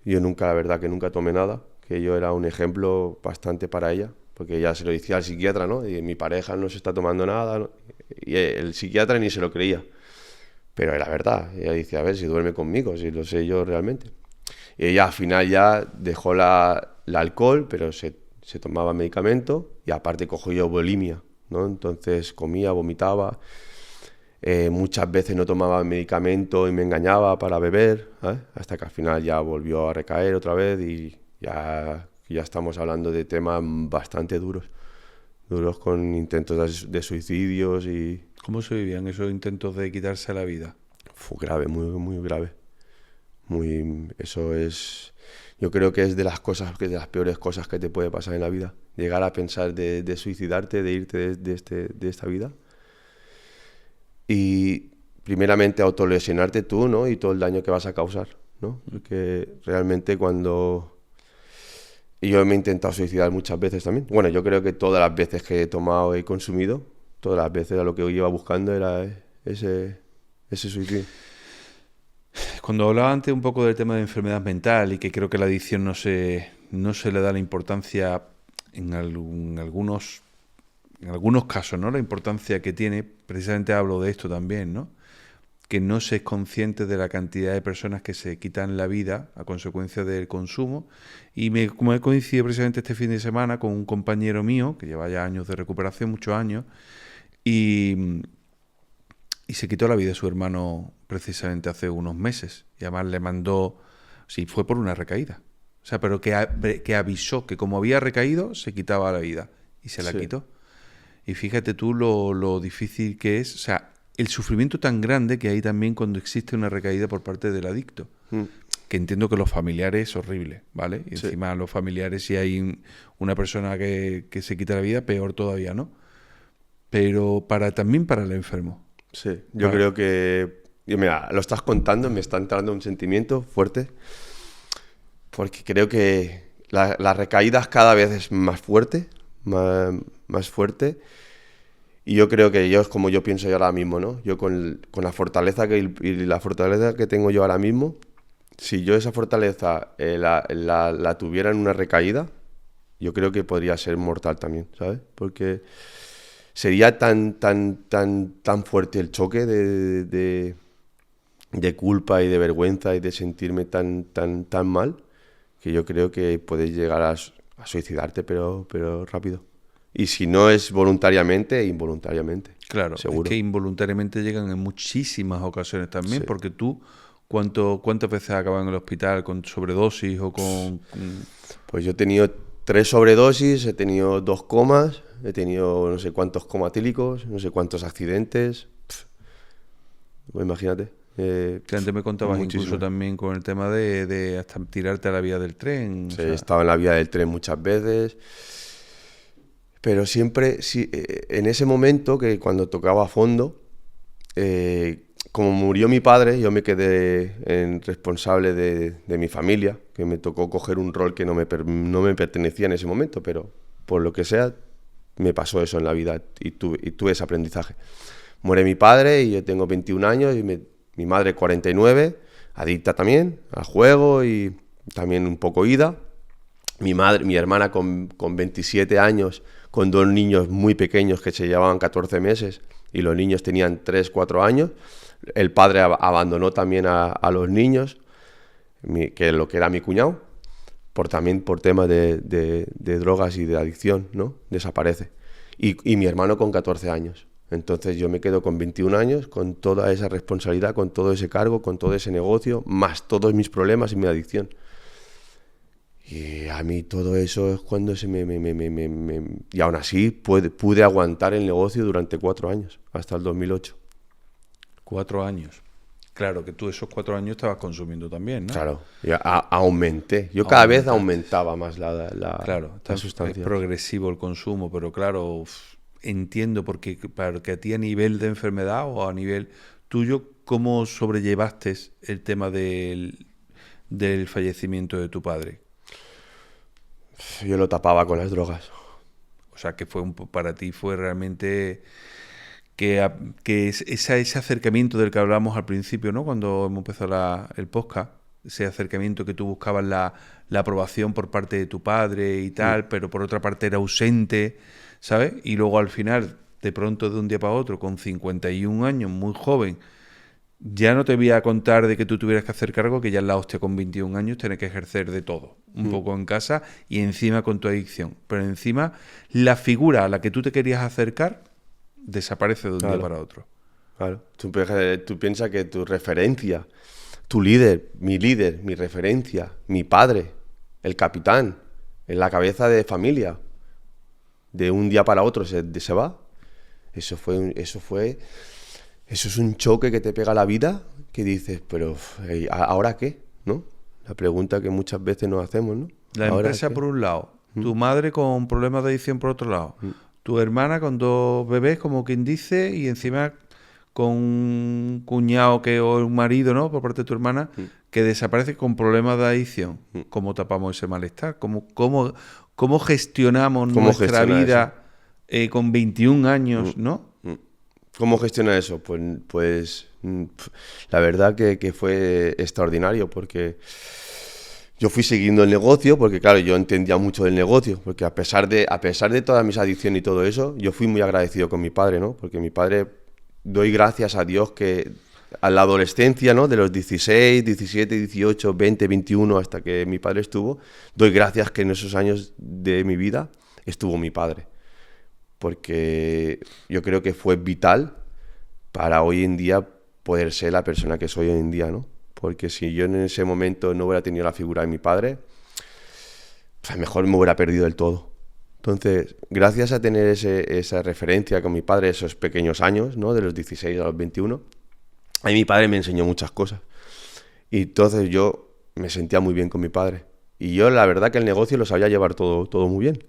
Yo la verdad que nunca tomé nada, que yo era un ejemplo bastante para ella, porque ella se lo decía al psiquiatra, ¿no? Y mi pareja no se está tomando nada, ¿no? Y el psiquiatra ni se lo creía. Pero era verdad, ella dice, a ver si duerme conmigo, si lo sé yo realmente. Y ella al final ya dejó el alcohol, pero se tomaba medicamento y aparte cogió bulimia, ¿no? Entonces comía, vomitaba... Muchas veces no tomaba medicamento y me engañaba para beber, ¿sabes? Hasta que al final ya volvió a recaer otra vez y ya estamos hablando de temas bastante duros con intentos de suicidios y... ¿Cómo se vivían esos intentos de quitarse la vida? Fue grave, muy, muy grave. Eso es... Yo creo que es de las peores cosas que te puede pasar en la vida. Llegar a pensar de suicidarte, de irte de esta vida. Y primeramente autolesionarte tú, ¿no? Y todo el daño que vas a causar, ¿no? Porque realmente cuando... Y yo me he intentado suicidar muchas veces también. Bueno, yo creo que todas las veces que he tomado y consumido, todas las veces lo que yo iba buscando era ese suicidio. Cuando hablaba antes un poco del tema de enfermedad mental y que creo que la adicción no se le da la importancia en algunos casos, ¿no? La importancia que tiene, precisamente hablo de esto también, ¿no? Que no se es consciente de la cantidad de personas que se quitan la vida a consecuencia del consumo. Y como he coincidido precisamente este fin de semana con un compañero mío, que lleva ya años de recuperación, muchos años, y se quitó la vida su hermano precisamente hace unos meses. Y además le mandó... Sí, fue por una recaída. O sea, pero que avisó que como había recaído, se quitaba la vida. Y se la quitó. Y fíjate tú lo difícil que es. O sea, el sufrimiento tan grande que hay también cuando existe una recaída por parte del adicto. Que entiendo que los familiares es horrible, ¿vale? Y encima los familiares, si hay una persona que se quita la vida, peor todavía, ¿no? Pero también para el enfermo. Sí, yo creo que... Mira, lo estás contando, me está entrando un sentimiento fuerte, porque creo que la recaída cada vez es más fuerte, más fuerte, y yo creo que yo es como yo pienso yo ahora mismo, ¿no? Yo con la fortaleza la fortaleza que tengo yo ahora mismo, si yo esa fortaleza la tuviera en una recaída, yo creo que podría ser mortal también, ¿sabes? Porque... sería tan fuerte el choque de culpa y de vergüenza y de sentirme tan mal, que yo creo que puedes llegar a suicidarte, pero rápido. Y si no es voluntariamente, involuntariamente. Claro, seguro. Es que involuntariamente llegan en muchísimas ocasiones también, porque tú, ¿cuántas veces has acabado en el hospital con sobredosis o con...? Pues yo he tenido 3 sobredosis, he tenido 2 comas... He tenido no sé cuántos comatílicos, no sé cuántos accidentes. Pues imagínate. Que antes me contabas muchísimo. Incluso también con el tema de hasta tirarte a la vía del tren. Sí, he estado en la vía del tren muchas veces. Pero siempre, en ese momento, que cuando tocaba a fondo, como murió mi padre, yo me quedé responsable de mi familia, que me tocó coger un rol que no me pertenecía en ese momento, pero por lo que sea... me pasó eso en la vida y tuve ese aprendizaje. Muere mi padre y yo tengo 21 años y mi madre 49, adicta también al juego y también un poco ida. Mi hermana con 27 años, con 2 niños muy pequeños que se llevaban 14 meses y los niños tenían 3, 4 años. El padre abandonó también a los niños, que lo que era mi cuñado. También por temas de drogas y de adicción, ¿no? Desaparece. Y mi hermano con 14 años. Entonces yo me quedo con 21 años, con toda esa responsabilidad, con todo ese cargo, con todo ese negocio, más todos mis problemas y mi adicción. Y a mí todo eso es cuando y aún así pude aguantar el negocio durante 4 años, hasta el 2008. 4 años. Claro, que tú esos 4 años estabas consumiendo también, ¿no? Claro, y aumenté. Yo cada vez aumentaba más la sustancia. Es progresivo el consumo, pero claro, entiendo porque a ti a nivel de enfermedad o a nivel tuyo, ¿cómo sobrellevaste el tema del fallecimiento de tu padre? Yo lo tapaba con las drogas. O sea, que para ti fue realmente... que ese acercamiento del que hablamos al principio, ¿no? Cuando hemos empezado el podcast, ese acercamiento que tú buscabas la aprobación por parte de tu padre y tal, pero por otra parte era ausente, ¿sabes? Y luego al final, de pronto de un día para otro, con 51 años, muy joven, ya no te voy a contar de que tú tuvieras que hacer cargo, que ya es la hostia con 21 años, tener que ejercer de todo, un poco en casa y encima con tu adicción. Pero encima, la figura a la que tú te querías acercar desaparece de un día para otro. Claro. Tú piensas que tu referencia, tu líder, mi referencia, mi padre, el capitán, en la cabeza de familia, de un día para otro se va. Eso es un choque que te pega la vida, que dices, pero ¿ahora qué? ¿No? La pregunta que muchas veces nos hacemos, ¿no? La empresa por un lado, tu madre con problemas de adicción por otro lado, tu hermana con 2 bebés, como quien dice, y encima con un cuñado o un marido, ¿no? Por parte de tu hermana, que desaparece con problemas de adicción. ¿Cómo tapamos ese malestar? ¿Cómo gestionamos nuestra vida con 21 años, ¿no? ¿Cómo gestiona eso? Pues la verdad que fue extraordinario, porque yo fui siguiendo el negocio, porque claro, yo entendía mucho del negocio, porque a pesar de todas mis adicciones y todo eso, yo fui muy agradecido con mi padre, ¿no? Porque mi padre, doy gracias a Dios que a la adolescencia, ¿no? De los 16, 17, 18, 20, 21, hasta que mi padre estuvo, doy gracias que en esos años de mi vida estuvo mi padre. Porque yo creo que fue vital para hoy en día poder ser la persona que soy hoy en día, ¿no? Porque si yo en ese momento no hubiera tenido la figura de mi padre, pues a lo mejor me hubiera perdido del todo. Entonces, gracias a tener esa referencia con mi padre, esos pequeños años, ¿no? De los 16 a los 21, ahí mi padre me enseñó muchas cosas. Y entonces yo me sentía muy bien con mi padre. Y yo la verdad que el negocio lo sabía llevar todo muy bien.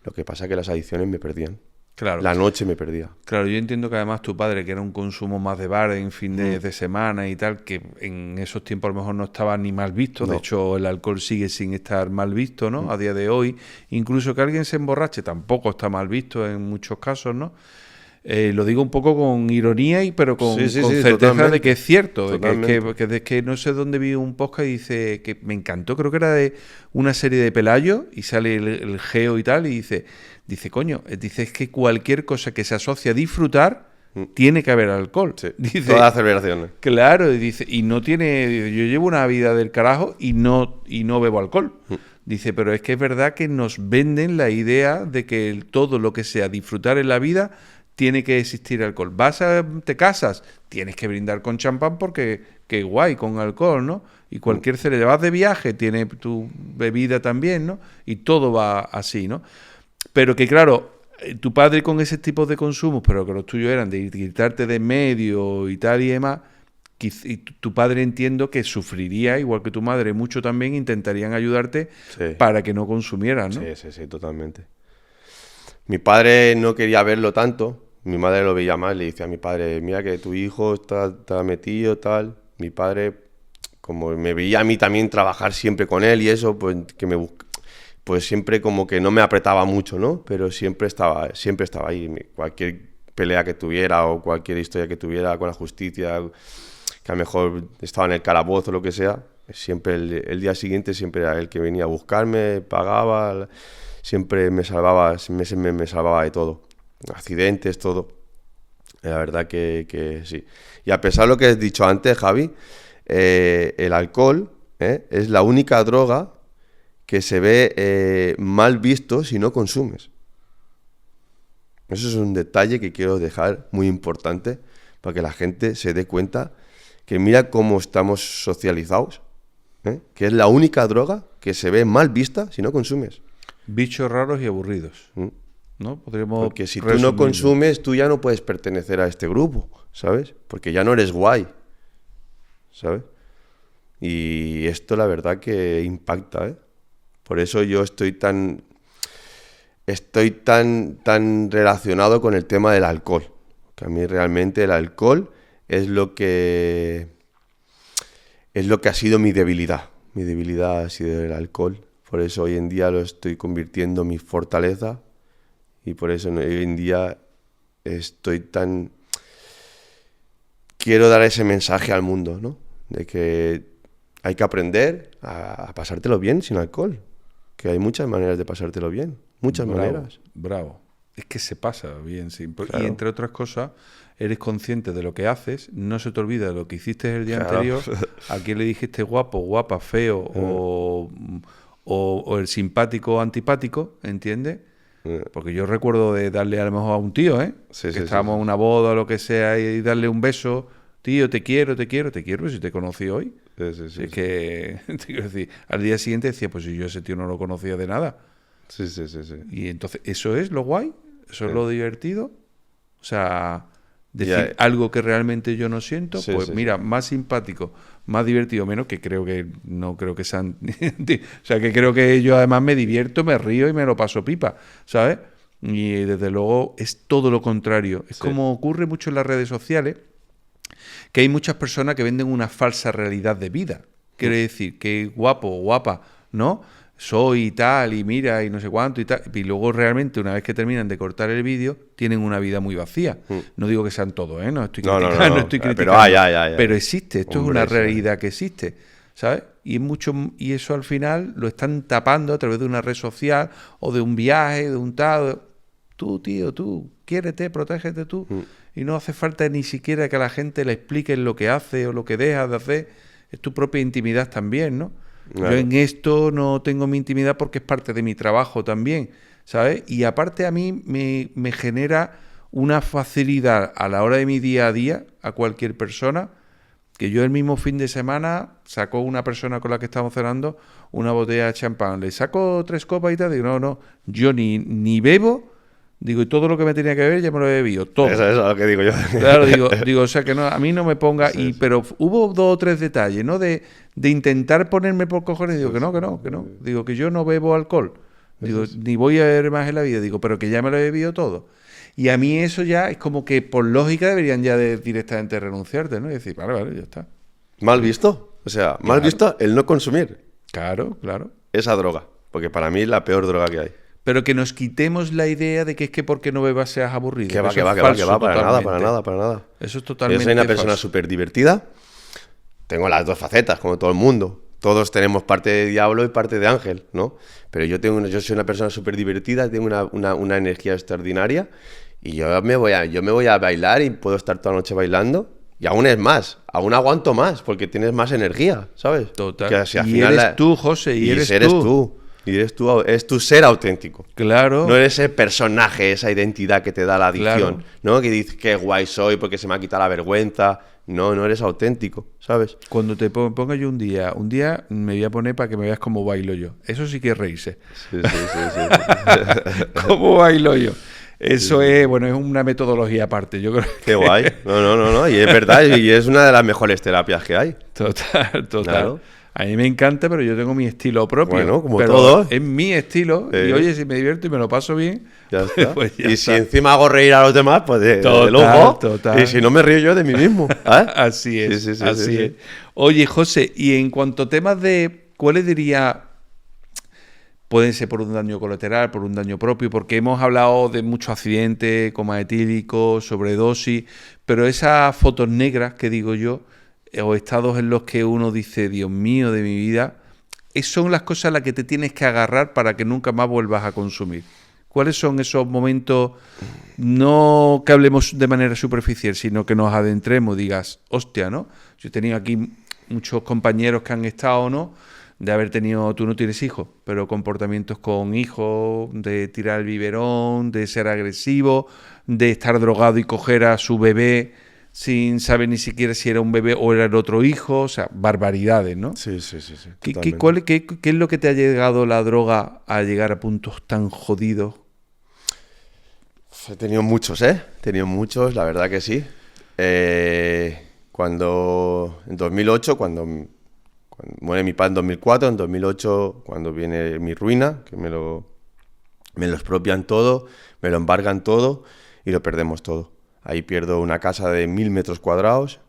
Lo que pasa es que las adicciones me perdían. Claro. La noche me perdía. Claro, yo entiendo que además tu padre, que era un consumo más de bar en fin de semana y tal, que en esos tiempos a lo mejor no estaba ni mal visto. No. De hecho, el alcohol sigue sin estar mal visto, ¿no? A día de hoy. Incluso que alguien se emborrache tampoco está mal visto en muchos casos, ¿no? Lo digo un poco con ironía, pero con certeza totalmente. De que es cierto. De que no sé dónde vi un podcast y dice que me encantó, creo que era de una serie de Pelayo y sale el Geo y tal, y dice, coño, es que cualquier cosa que se asocia a disfrutar tiene que haber alcohol. Sí, dice, todas las celebraciones. Claro, y no tiene, yo llevo una vida del carajo y no bebo alcohol. Dice, pero es que es verdad que nos venden la idea de que todo lo que sea disfrutar en la vida tiene que existir alcohol. Te casas, tienes que brindar con champán porque qué guay, con alcohol, ¿no? Y cualquier vas de viaje, tiene tu bebida también, ¿no? Y todo va así, ¿no? Pero que claro, tu padre con ese tipo de consumos, pero que los tuyos eran de quitarte de medio y tal y demás, y tu padre entiendo que sufriría, igual que tu madre, mucho también, intentarían ayudarte para que no consumieras, ¿no? Sí, totalmente. Mi padre no quería verlo tanto. Mi madre lo veía más, le decía a mi padre, mira que tu hijo está metido, tal. Mi padre, como me veía a mí también trabajar siempre con él y eso, pues siempre como que no me apretaba mucho, ¿no? Pero siempre estaba ahí. Cualquier pelea que tuviera o cualquier historia que tuviera con la justicia, que a lo mejor estaba en el calabozo o lo que sea, siempre el día siguiente siempre era él que venía a buscarme, pagaba, siempre me salvaba de todo. Accidentes, todo. La verdad que sí. Y a pesar de lo que has dicho antes, Javi, el alcohol es la única droga que se ve mal visto si no consumes. Eso es un detalle que quiero dejar muy importante para que la gente se dé cuenta que mira cómo estamos socializados, que es la única droga que se ve mal vista si no consumes. Bichos raros y aburridos. ¿No? Porque si tú no consumes, tú ya no puedes pertenecer a este grupo, ¿sabes? Porque ya no eres guay, ¿sabes? Y esto la verdad que impacta, ¿eh? Por eso yo estoy tan relacionado con el tema del alcohol. Que a mí realmente el alcohol es lo que ha sido mi debilidad. Mi debilidad ha sido el alcohol. Por eso hoy en día lo estoy convirtiendo en mi fortaleza. Y por eso hoy en día quiero dar ese mensaje al mundo, ¿no? De que hay que aprender a pasártelo bien sin alcohol. Que hay muchas maneras de pasártelo bien. Muchas maneras. Bravo. Es que se pasa bien, sí. Claro. Y entre otras cosas, eres consciente de lo que haces, no se te olvida de lo que hiciste el día anterior, a quién le dijiste guapo, guapa, feo o el simpático o antipático, ¿entiendes? Porque yo recuerdo de darle a lo mejor a un tío, Sí, que sí, estábamos sí. en una boda o lo que sea y darle un beso. Tío, te quiero, si te conocí hoy. Sí, sí, sí, Es sí. que, te quiero decir, al día siguiente decía, pues si yo a ese tío no lo conocía de nada. Sí, sí, sí, sí. Y entonces, ¿eso es lo guay? ¿Eso es Sí. lo divertido? O sea, decir Ya, algo que realmente yo no siento, sí, pues sí, mira, sí. más simpático, más divertido, menos que creo que no creo que sean. O sea, que creo que yo además me divierto, me río y me lo paso pipa, ¿sabes? Y desde luego es todo lo contrario. Es Sí. como ocurre mucho en las redes sociales, que hay muchas personas que venden una falsa realidad de vida. Quiere decir que guapo o guapa, ¿no? Soy y tal, y mira, y no sé cuánto y tal. Y luego realmente, una vez que terminan de cortar el vídeo, tienen una vida muy vacía. No digo que sean todos, ¿eh? No estoy No, no, criticando, no, no no. estoy Pero criticando. hay, hay. Pero existe, esto Hombre, es una sí, hay. realidad que existe, ¿sabes? Y eso al final lo están tapando a través de una red social o de un viaje, de un tal. Tú, tío, tú, quiérete, protégete tú. Y no hace falta ni siquiera que a la gente le expliques lo que hace o lo que deja de hacer. Es tu propia intimidad también, ¿no? Claro. Yo en esto no tengo mi intimidad porque es parte de mi trabajo también, ¿sabes? Y aparte a mí me genera una facilidad a la hora de mi día a día, a cualquier persona, que yo el mismo fin de semana sacó una persona con la que estamos cenando una botella de champán, le saco 3 copas y tal, digo, no, yo ni bebo, digo, y todo lo que me tenía que beber ya me lo he bebido, todo. Eso es lo que digo yo. Claro, digo, o sea que no, a mí no me ponga, Sí, sí. pero hubo 2 o 3 detalles, ¿no? De intentar ponerme por cojones, digo que no, digo que yo no bebo alcohol, digo, ni voy a beber más en la vida, digo, pero que ya me lo he bebido todo. Y a mí eso ya es como que por lógica deberían ya directamente renunciarte, ¿no? Y decir, vale, ya está. Mal visto. O sea, mal Claro. visto el no consumir Claro. esa droga. Porque para mí es la peor droga que hay. Pero que nos quitemos la idea de que es que porque no bebas seas aburrido. Que va, Eso que es va, que va, que falso va. Para nada, para totalmente. nada, para nada. Eso es Yo totalmente soy una persona falso. súper divertida. Tengo las dos facetas, como todo el mundo. Todos tenemos parte de diablo y parte de ángel, ¿no? Pero yo soy una persona súper divertida, tengo una energía extraordinaria y yo me voy a bailar y puedo estar toda la noche bailando. Y aún es más, aún aguanto más, porque tienes más energía, ¿sabes? Total. Que así, al Y final eres tú, José, y eres tú. Y eres tú, es tu ser auténtico. Claro. No eres ese personaje, esa identidad que te da la adicción, Claro. ¿no? Que dices que guay soy porque se me ha quitado la vergüenza. No eres auténtico, ¿sabes? Cuando te ponga yo un día me voy a poner para que me veas cómo bailo yo. Eso sí que es reírse. Sí, sí, sí. ¿Cómo bailo yo? Eso es, bueno, es una metodología aparte. Yo creo Qué guay. No. Y es verdad, y es una de las mejores terapias que hay. Total. Claro. A mí me encanta, pero yo tengo mi estilo propio. Bueno, como pero todos. es mi estilo. Y oye, si me divierto y me lo paso bien, Ya está. pues ya y está. si encima hago reír a los demás, pues de Total, lujo. total. Y si no me río yo de mí mismo. ¿eh? Así es, Sí, sí, sí, así sí, sí. es. Oye, José, y en cuanto a temas de, ¿cuáles diría? Pueden ser por un daño colateral, por un daño propio, porque hemos hablado de muchos accidentes, coma etílico, sobredosis, pero esas fotos negras que digo yo, o estados en los que uno dice, Dios mío de mi vida, son las cosas a las que te tienes que agarrar para que nunca más vuelvas a consumir. ¿Cuáles son esos momentos, no que hablemos de manera superficial, sino que nos adentremos, digas, hostia, ¿no? Yo he tenido aquí muchos compañeros que han estado, ¿no? De haber tenido, tú no tienes hijos, pero comportamientos con hijos, de tirar el biberón, de ser agresivo, de estar drogado y coger a su bebé sin saber ni siquiera si era un bebé o era el otro hijo, o sea, barbaridades, ¿no? Sí. ¿Qué es lo que te ha llegado la droga a llegar a puntos tan jodidos? He tenido muchos, ¿eh? He tenido muchos, la verdad que sí. Cuando en 2008, cuando muere mi padre en 2004, en 2008, cuando viene mi ruina, que me lo expropian todo, me lo embargan todo y lo perdemos todo. Ahí pierdo una casa de 1000 metros cuadrados,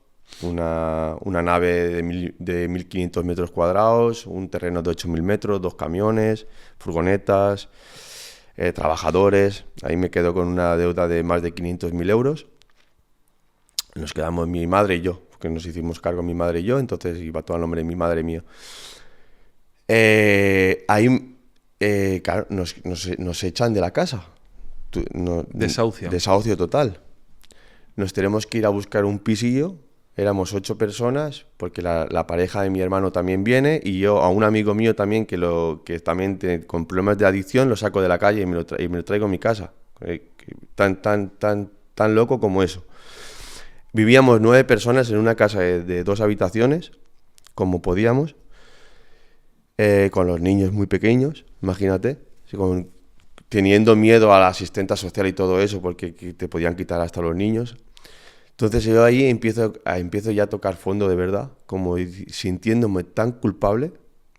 una nave de 1500 metros cuadrados, un terreno de 8000 metros, 2 camiones, furgonetas, trabajadores. Ahí me quedo con una deuda de más de 500.000 euros. Nos quedamos mi madre y yo, porque nos hicimos cargo mi madre y yo, entonces iba todo el nombre de mi madre y mío. Ahí, claro, nos echan de la casa. Desahucio. Desahucio total. Nos tenemos que ir a buscar un pisillo éramos 8 personas, porque la pareja de mi hermano también viene, y yo a un amigo mío también que también con problemas de adicción lo saco de la calle y me lo traigo a mi casa. Tan loco como eso. Vivíamos 9 personas en una casa de 2 habitaciones, como podíamos, con los niños muy pequeños, imagínate, teniendo miedo a la asistenta social y todo eso, porque te podían quitar hasta los niños. Entonces yo ahí empiezo ya a tocar fondo de verdad, como sintiéndome tan culpable,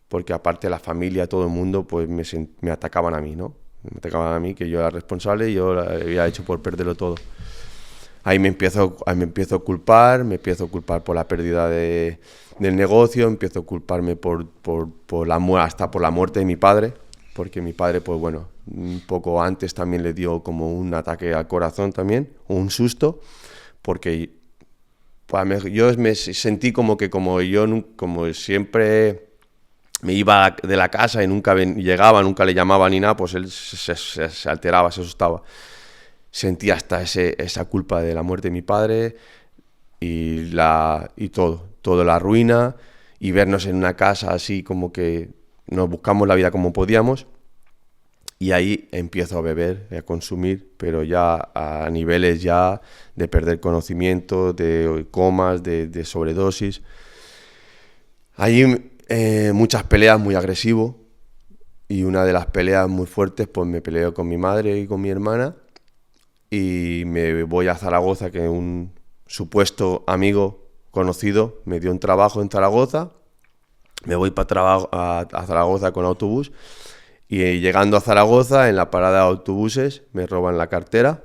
porque aparte la familia, todo el mundo, pues me atacaban a mí, ¿no? Me atacaban a mí, que yo era responsable y yo lo había hecho por perderlo todo. Ahí me empiezo a culpar, por la pérdida del negocio, empiezo a culparme hasta por la muerte de mi padre, porque mi padre, pues bueno, un poco antes también le dio como un ataque al corazón también, un susto, porque pues, yo me sentí como siempre me iba de la casa y nunca llegaba, nunca le llamaba ni nada, pues él se alteraba, se asustaba. Sentí hasta esa culpa de la muerte de mi padre y toda la ruina, y vernos en una casa así como que nos buscamos la vida como podíamos, y ahí empiezo a beber, a consumir, pero ya a niveles ya de perder conocimiento, de comas, de sobredosis. Ahí muchas peleas, muy agresivo, y una de las peleas muy fuertes, pues me peleo con mi madre y con mi hermana, y me voy a Zaragoza, que un supuesto amigo conocido me dio un trabajo en Zaragoza. Me voy a Zaragoza con autobús, y llegando a Zaragoza, en la parada de autobuses, me roban la cartera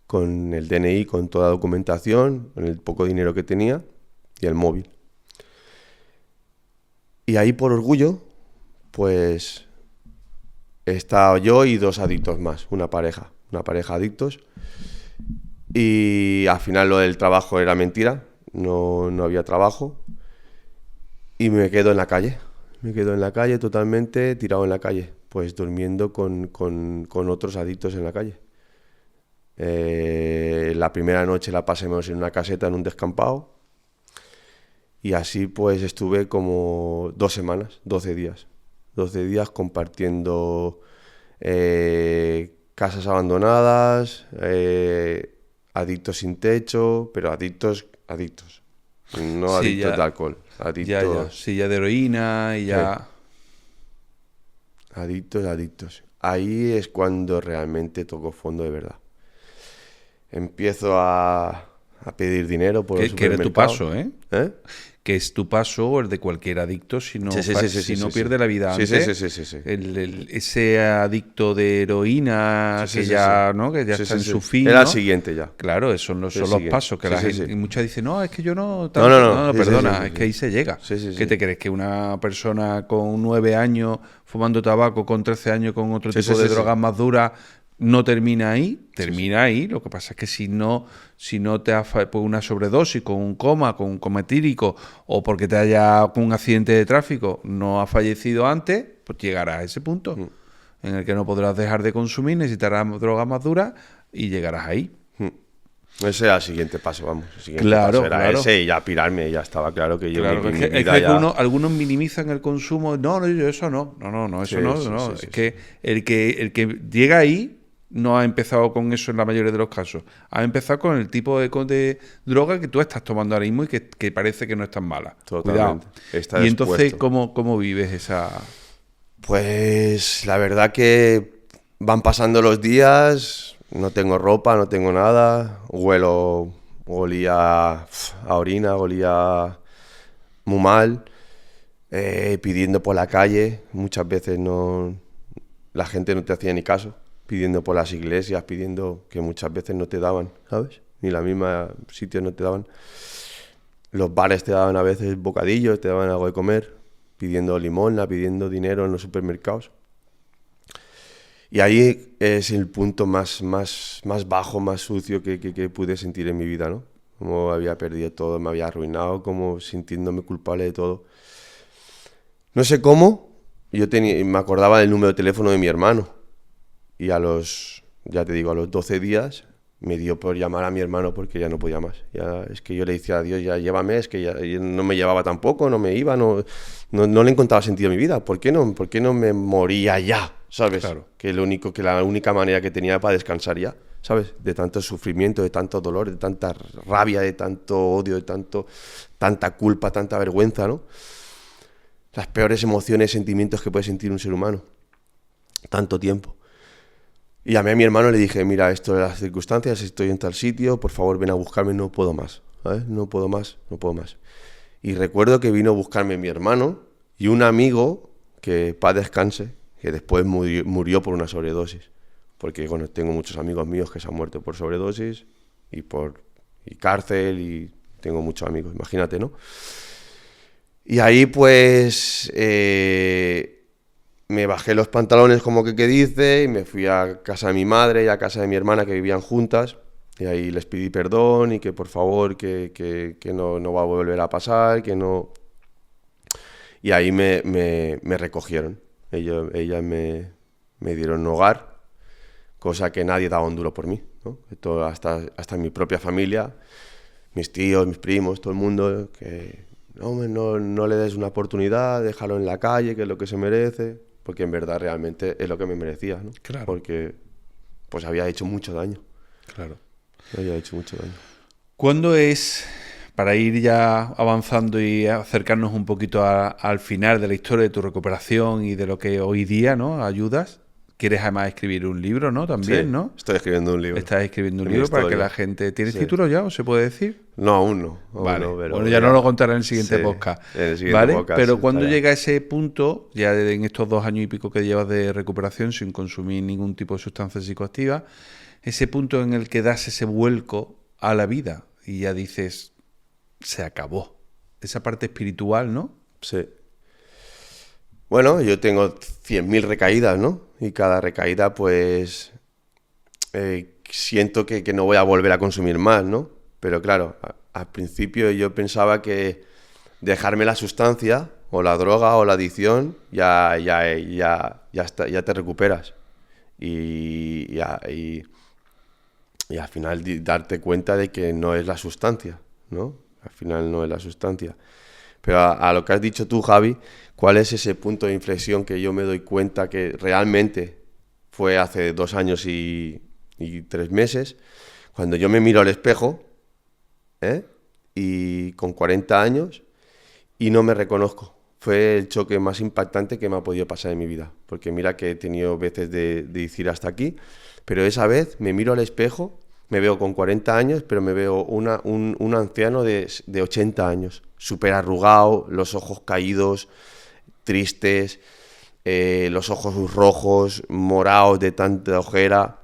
con el DNI, con toda la documentación, con el poco dinero que tenía y el móvil. Y ahí, por orgullo, pues estaba yo y 2 adictos más, una pareja adictos. Y al final lo del trabajo era mentira, no había trabajo, y me quedo en la calle totalmente tirado en la calle, pues durmiendo con otros adictos en la calle. La primera noche la pasemos en una caseta, en un descampado, y así pues estuve como 2 semanas, 12 días compartiendo casas abandonadas, adictos sin techo, pero adictos, no adictos de alcohol, adictos. Ya de heroína y ya. Adictos. Ahí es cuando realmente toco fondo de verdad. Empiezo a pedir dinero por los supermercados. Que era tu paso, ¿eh? Que es tu paso, el de cualquier adicto, si no pierde la vida antes. Sí. Ese adicto de heroína que ya está en su fin. Era el siguiente ya. Claro, esos son los pasos que la gente. Y muchas dicen, no, es que yo no. No, perdona, es que ahí se llega. Sí. ¿Te crees que una persona con 9 años fumando tabaco, con 13 años con otro tipo de drogas más duras, no termina ahí? Termina ahí. Lo que pasa es que si no te ha por una sobredosis, con un coma, con un coma etílico, o porque te haya con un accidente de tráfico, no ha fallecido antes, pues llegarás a ese punto en el que no podrás dejar de consumir, necesitarás drogas más duras y llegarás ahí. Ese era el siguiente paso, vamos. Claro. Ese, y ya pirarme, ya estaba claro que yo mi vida es que algunos minimizan el consumo. No, eso no. Es que el que llega ahí no ha empezado con eso en la mayoría de los casos. Ha empezado con el tipo de droga que tú estás tomando ahora mismo y que parece que no es tan mala. Totalmente. Cuidado. Y entonces, ¿cómo vives esa...? Pues la verdad que van pasando los días, no tengo ropa, no tengo nada, olía a orina, olía muy mal, pidiendo por la calle, muchas veces la gente no te hacía ni caso. Pidiendo por las iglesias, pidiendo, que muchas veces no te daban, ¿sabes? Ni la misma sitio no te daban. Los bares te daban a veces bocadillos, te daban algo de comer, pidiendo limosna, pidiendo dinero en los supermercados. Y ahí es el punto más bajo, más sucio que pude sentir en mi vida, ¿no? Como había perdido todo, me había arruinado, como sintiéndome culpable de todo. No sé cómo, me acordaba del número de teléfono de mi hermano. Y a los 12 días me dio por llamar a mi hermano porque ya no podía más. Ya, es que yo le decía a Dios, ya llévame, es que ya no me llevaba tampoco, no me iba, no le encontraba sentido a mi vida. ¿Por qué no me moría ya? ¿Sabes? Claro. Que la única manera que tenía para descansar ya, ¿sabes? De tanto sufrimiento, de tanto dolor, de tanta rabia, de tanto odio, de tanta culpa, tanta vergüenza, ¿no? Las peores emociones, sentimientos que puede sentir un ser humano. Tanto tiempo. Y llamé a mi hermano y le dije, mira, esto de las circunstancias, estoy en tal sitio, por favor ven a buscarme, no puedo más, ¿sabes? No puedo más. Y recuerdo que vino a buscarme mi hermano y un amigo, que paz descanse, que después murió por una sobredosis. Porque, bueno, tengo muchos amigos míos que se han muerto por sobredosis y cárcel, y tengo muchos amigos, imagínate, ¿no? Y ahí, pues... me bajé los pantalones, como que dice, y me fui a casa de mi madre y a casa de mi hermana, que vivían juntas, y ahí les pedí perdón y que por favor, que no va a volver a pasar, que no... Y ahí me recogieron. Ellas me dieron hogar, cosa que nadie daba un duro por mí, ¿no? Esto hasta mi propia familia, mis tíos, mis primos, todo el mundo, que no le des una oportunidad, déjalo en la calle, que es lo que se merece. Porque en verdad realmente es lo que me merecía, ¿no? Claro. Porque pues había hecho mucho daño. Claro. Había hecho mucho daño. ¿Cuándo es, para ir ya avanzando y acercarnos un poquito al final de la historia de tu recuperación y de lo que hoy día, ¿no, ayudas? Quieres además escribir un libro, ¿no? También, Sí, ¿no? estoy escribiendo un libro. Estás escribiendo un De mi libro para que historia. la gente... ¿Tienes Sí. título ya o se puede decir? No, aún no. Vale. Pero Bueno, ya no lo contaré en el siguiente sí, podcast. en el siguiente ¿Vale? podcast Pero cuando estará. llega ese punto, ya en estos 2 años y pico que llevas de recuperación sin consumir ningún tipo de sustancia psicoactiva, ese punto en el que das ese vuelco a la vida y ya dices, se acabó. Esa parte espiritual, ¿no? Sí. Bueno, yo tengo 100.000 recaídas, ¿no? Y cada recaída, pues, siento que no voy a volver a consumir más, ¿no? Pero claro, al principio yo pensaba que dejarme la sustancia, o la droga, o la adicción, ya te recuperas. Y al final darte cuenta de que no es la sustancia, ¿no? Al final no es la sustancia. Pero a lo que has dicho tú, Javi, ¿cuál es ese punto de inflexión que yo me doy cuenta que realmente fue hace 2 años y 3 meses, cuando yo me miro al espejo, y con 40 años, y no me reconozco? Fue el choque más impactante que me ha podido pasar en mi vida. Porque mira que he tenido veces de decir hasta aquí, pero esa vez me miro al espejo, me veo con 40 años, pero me veo un anciano de 80 años, súper arrugado, los ojos caídos, tristes, los ojos rojos, morados de tanta ojera,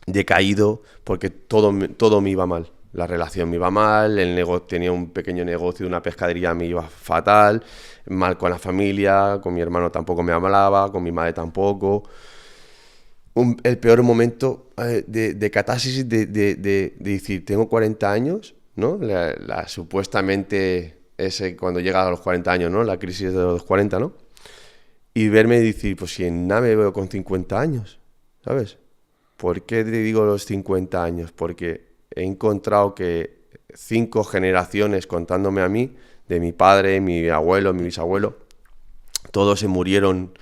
decaído, porque todo me iba mal. La relación me iba mal, tenía un pequeño negocio, una pescadería, me iba fatal, mal con la familia, con mi hermano tampoco me hablaba, con mi madre tampoco. El peor momento de catarsis de decir, tengo 40 años, ¿no? Supuestamente ese cuando llega a los 40 años, ¿no? La crisis de los 40, ¿no? Y verme y decir, pues si en nada me veo con 50 años, ¿sabes? ¿Por qué te digo los 50 años? Porque he encontrado que 5 generaciones contándome a mí, de mi padre, mi abuelo, mi bisabuelo, todos se murieron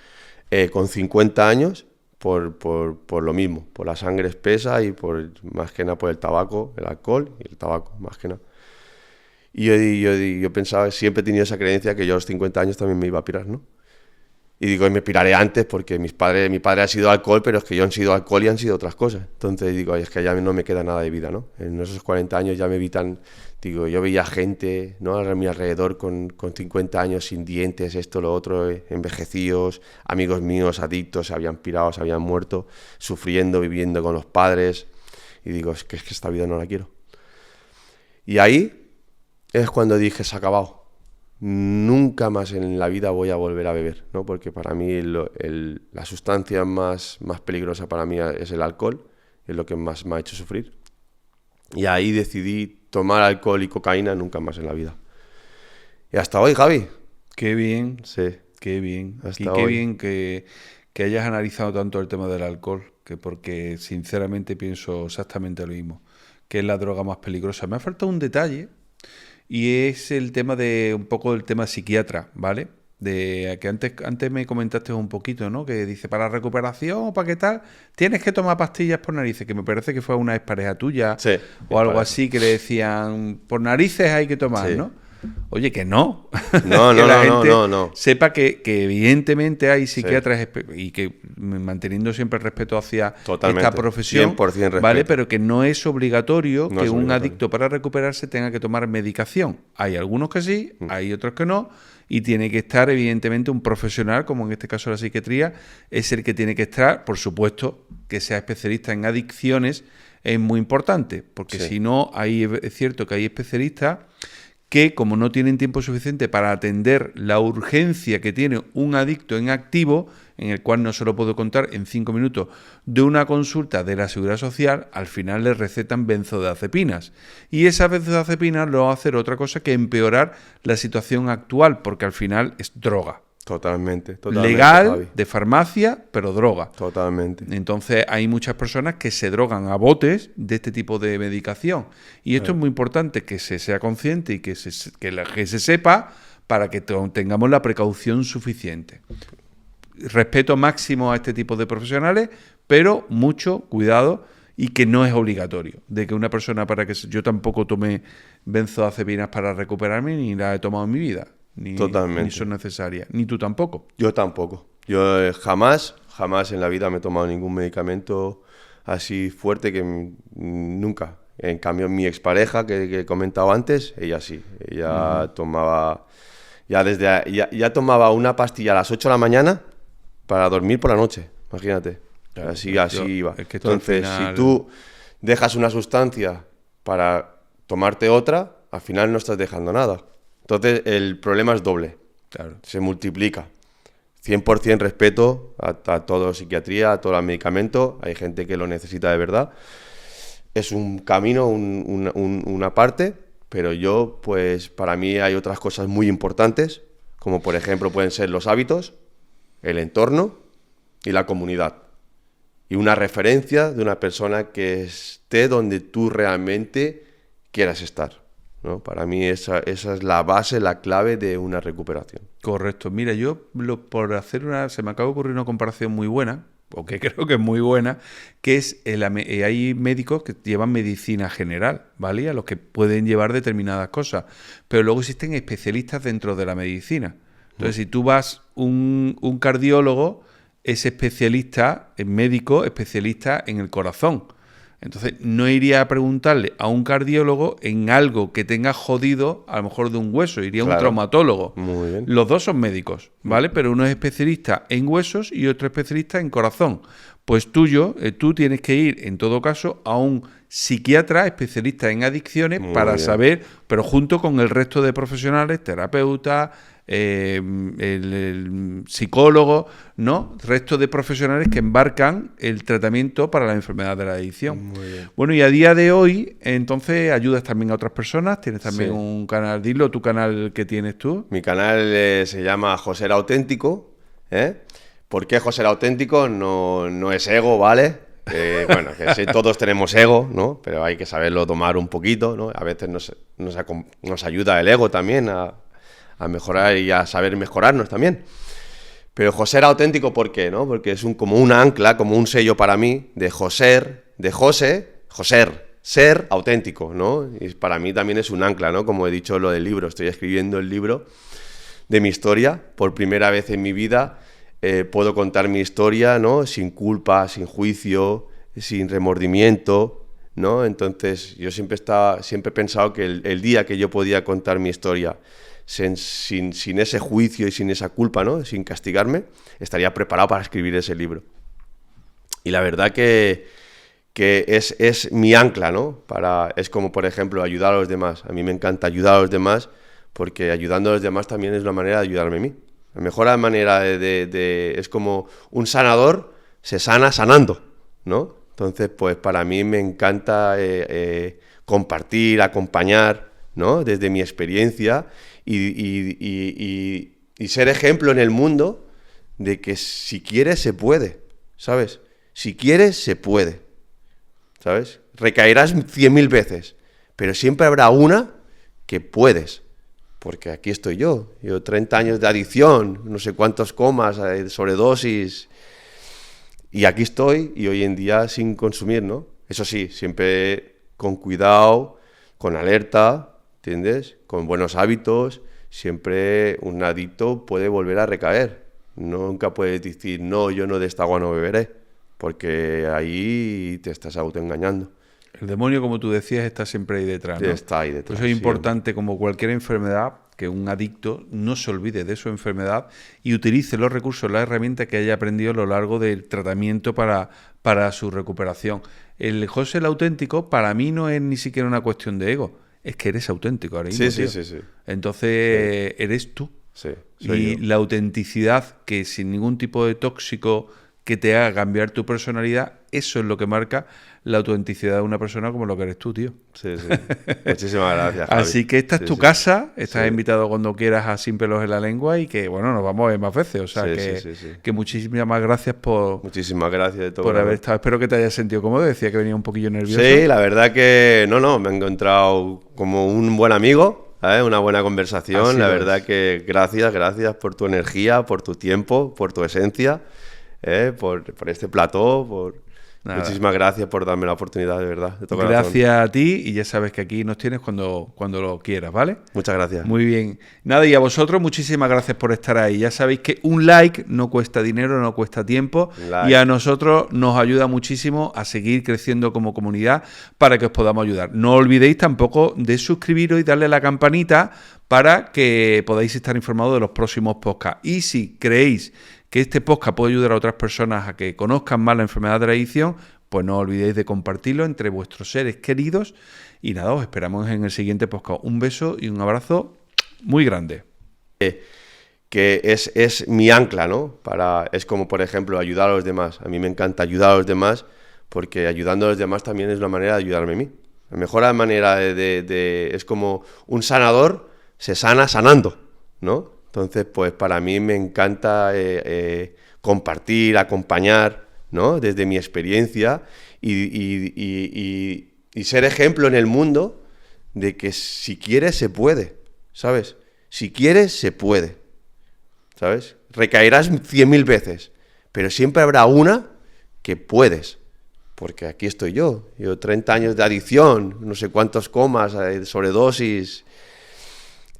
con 50 años por lo mismo, por la sangre espesa y más que nada por el tabaco, el alcohol y el tabaco, más que nada. Y yo pensaba, siempre he tenido esa creencia que yo a los 50 años también me iba a pirar, ¿no? Y digo, y me piraré antes porque mi padre ha sido alcohol, pero es que yo han sido alcohol y han sido otras cosas. Entonces digo, es que ya no me queda nada de vida, ¿no? En esos 40 años ya me vi digo, yo veía gente, ¿no?, a mi alrededor con 50 años sin dientes, esto, lo otro, envejecidos, amigos míos adictos, se habían pirado, se habían muerto, sufriendo, viviendo con los padres. Y digo, es que esta vida no la quiero. Y ahí es cuando dije, se ha acabado. Nunca más en la vida voy a volver a beber, ¿no? Porque para mí la sustancia más peligrosa para mí es el alcohol, es lo que más me ha hecho sufrir. Y ahí decidí tomar alcohol y cocaína nunca más en la vida. Y hasta hoy, Javi. Qué bien. Sí. Qué bien. Hasta Y qué hoy. bien que que hayas analizado tanto el tema del alcohol, que porque sinceramente pienso exactamente lo mismo, que es la droga más peligrosa. Me ha faltado un detalle y es el tema de un poco el tema psiquiatra, ¿vale? De que antes me comentaste un poquito, ¿no? Que dice, para recuperación o para qué tal, tienes que tomar pastillas por narices, que me parece que fue una expareja tuya Sí, o algo pareja. así, que le decían, por narices hay que tomar, Sí. ¿no? Oye, que no. No, Que no, la no, no, gente no, no. sepa que evidentemente hay Sí, psiquiatras y que manteniendo siempre el respeto hacia esta totalmente. profesión, 100% ¿vale? respeto. Pero que no es obligatorio No que es un obligatorio. adicto para recuperarse tenga que tomar medicación. Hay algunos que sí, hay otros que no, y tiene que estar evidentemente un profesional, como en este caso la psiquiatría, es el que tiene que estar, por supuesto, que sea especialista en adicciones, es muy importante, porque Sí. si no, es cierto que hay especialistas que, como no tienen tiempo suficiente para atender la urgencia que tiene un adicto en activo, en el cual no se lo puedo contar en 5 minutos, de una consulta de la Seguridad Social, al final le recetan benzodiazepinas. Y esas benzodiazepinas no va a hacer otra cosa que empeorar la situación actual, porque al final es droga. Totalmente, Legal, Javi. de farmacia, pero droga. Totalmente. Entonces hay muchas personas que se drogan a botes de este tipo de medicación. Y esto es muy importante que se sea consciente y que se sepa para que tengamos la precaución suficiente. Respeto máximo a este tipo de profesionales, pero mucho cuidado y que no es obligatorio. De que una persona yo tampoco tomé benzodiazepinas para recuperarme ni la he tomado en mi vida. Ni Totalmente. son necesarias. Ni tú tampoco. Yo tampoco. Yo jamás en la vida me he tomado ningún medicamento así fuerte que nunca. En cambio, mi expareja que he comentado antes, ella sí. Ella tomaba, ya tomaba una pastilla a las 8 de la mañana para dormir por la noche. Imagínate. Claro, así iba. es que esto al Entonces, final- si tú dejas una sustancia para tomarte otra, al final no estás dejando nada. Entonces, el problema es doble. Claro. Se multiplica. 100% respeto a toda psiquiatría, a todo el medicamento. Hay gente que lo necesita de verdad. Es un camino, una parte, pero yo, pues para mí hay otras cosas muy importantes, como por ejemplo pueden ser los hábitos, el entorno y la comunidad. Y una referencia de una persona que esté donde tú realmente quieras estar, ¿no? Para mí esa es la base, la clave de una recuperación. Correcto. Mira, por hacer se me acaba de ocurrir una comparación muy buena, o que creo que es muy buena, que es hay médicos que llevan medicina general, ¿vale? A los que pueden llevar determinadas cosas, pero luego existen especialistas dentro de la medicina. Entonces, si tú vas un cardiólogo, es especialista, es médico, especialista en el corazón. Entonces, no iría a preguntarle a un cardiólogo en algo que tenga jodido, a lo mejor de un hueso, iría a un Claro. traumatólogo. Muy bien. Los dos son médicos, ¿vale? Pero uno es especialista en huesos y otro especialista en corazón. Pues tú tienes que ir, en todo caso, a un psiquiatra especialista en adicciones Muy para bien. saber, pero junto con el resto de profesionales, terapeutas, el psicólogo, ¿no? Resto de profesionales que embarcan el tratamiento para la enfermedad de la adicción. Muy bien. Bueno, y a día de hoy, entonces, ayudas también a otras personas. Tienes también Sí. un canal, dilo, tu canal que tienes tú. Mi canal se llama José el Auténtico. ¿Por qué José el Auténtico? No es ego, ¿vale? Bueno, que sí, todos tenemos ego, ¿no? Pero hay que saberlo tomar un poquito, ¿no? A veces nos ayuda el ego también a mejorar y a saber mejorarnos también. Pero José era auténtico, ¿por qué? ¿No? Porque es como un ancla, como un sello para mí de Joser, ser auténtico, ¿no? Y para mí también es un ancla, ¿no? Como he dicho lo del libro, estoy escribiendo el libro de mi historia. Por primera vez en mi vida puedo contar mi historia, ¿no? Sin culpa, sin juicio, sin remordimiento, ¿no? Entonces yo siempre he pensado que el día que yo podía contar mi historia sin ese juicio y sin esa culpa, ¿no? Sin castigarme, estaría preparado para escribir ese libro. Y la verdad que es mi ancla, ¿no? Es como, por ejemplo, ayudar a los demás. A mí me encanta ayudar a los demás porque ayudando a los demás también es una manera de ayudarme a mí. La mejor manera es como un sanador se sana sanando, ¿no? Entonces, pues para mí me encanta compartir, acompañar, ¿no? Desde mi experiencia y ser ejemplo en el mundo de que si quieres se puede, ¿sabes? Si quieres se puede, ¿sabes? Recaerás 100.000 veces, pero siempre habrá una que puedes. Porque aquí estoy yo 30 años de adicción, no sé cuántos comas, sobredosis, y aquí estoy, y hoy en día sin consumir, ¿no? Eso sí, siempre con cuidado, con alerta, ¿entiendes? Con buenos hábitos, siempre un adicto puede volver a recaer. Nunca puedes decir, no, yo no de esta agua no beberé, porque ahí te estás autoengañando. El demonio, como tú decías, está siempre ahí detrás, ¿no? Está ahí detrás. Por eso es importante, como cualquier enfermedad, que un adicto no se olvide de su enfermedad y utilice los recursos, las herramientas que haya aprendido a lo largo del tratamiento para su recuperación. El José el auténtico, para mí, no es ni siquiera una cuestión de ego, es que eres auténtico ahora mismo, Sí. Entonces, eres tú. Sí, Y yo. la autenticidad, que sin ningún tipo de tóxico que te haga cambiar tu personalidad, eso es lo que marca la autenticidad de una persona como lo que eres tú, tío. Sí. Muchísimas gracias, Javi. Así que esta es tu casa, estás invitado cuando quieras a Sin Pelos en la Lengua y que, bueno, nos vamos a ver más veces. O sea, que muchísimas gracias Muchísimas gracias de todo por haber estado. Espero que te hayas sentido cómodo. Decía que venía un poquillo nervioso. Sí, la verdad que me he encontrado como un buen amigo, ¿sabes? Una buena conversación. Así la lo verdad es. que gracias por tu energía, por tu tiempo, por tu esencia, por este plató, Nada. Muchísimas gracias por darme la oportunidad, de verdad, de tocar Gracias a ti y ya sabes que aquí nos tienes cuando lo quieras, ¿vale? Muchas gracias. Muy bien. Nada, y a vosotros muchísimas gracias por estar ahí. Ya sabéis que un like no cuesta dinero, no cuesta tiempo y a nosotros nos ayuda muchísimo a seguir creciendo como comunidad para que os podamos ayudar. No olvidéis tampoco de suscribiros y darle a la campanita para que podáis estar informados de los próximos podcasts. Y si creéis que este podcast puede ayudar a otras personas a que conozcan más la enfermedad de la adicción, pues no olvidéis de compartirlo entre vuestros seres queridos. Y nada, os esperamos en el siguiente podcast. Un beso y un abrazo muy grande. Que es mi ancla, ¿no? Es como, por ejemplo, ayudar a los demás. A mí me encanta ayudar a los demás porque ayudando a los demás también es una manera de ayudarme a mí. La mejor manera es como un sanador se sana sanando, ¿no? Entonces, pues para mí me encanta compartir, acompañar, ¿no? Desde mi experiencia y ser ejemplo en el mundo de que si quieres se puede, ¿sabes? Si quieres se puede, ¿sabes? Recaerás 100.000 veces, pero siempre habrá una que puedes. Porque aquí estoy yo 30 años de adicción, no sé cuántos comas, sobredosis,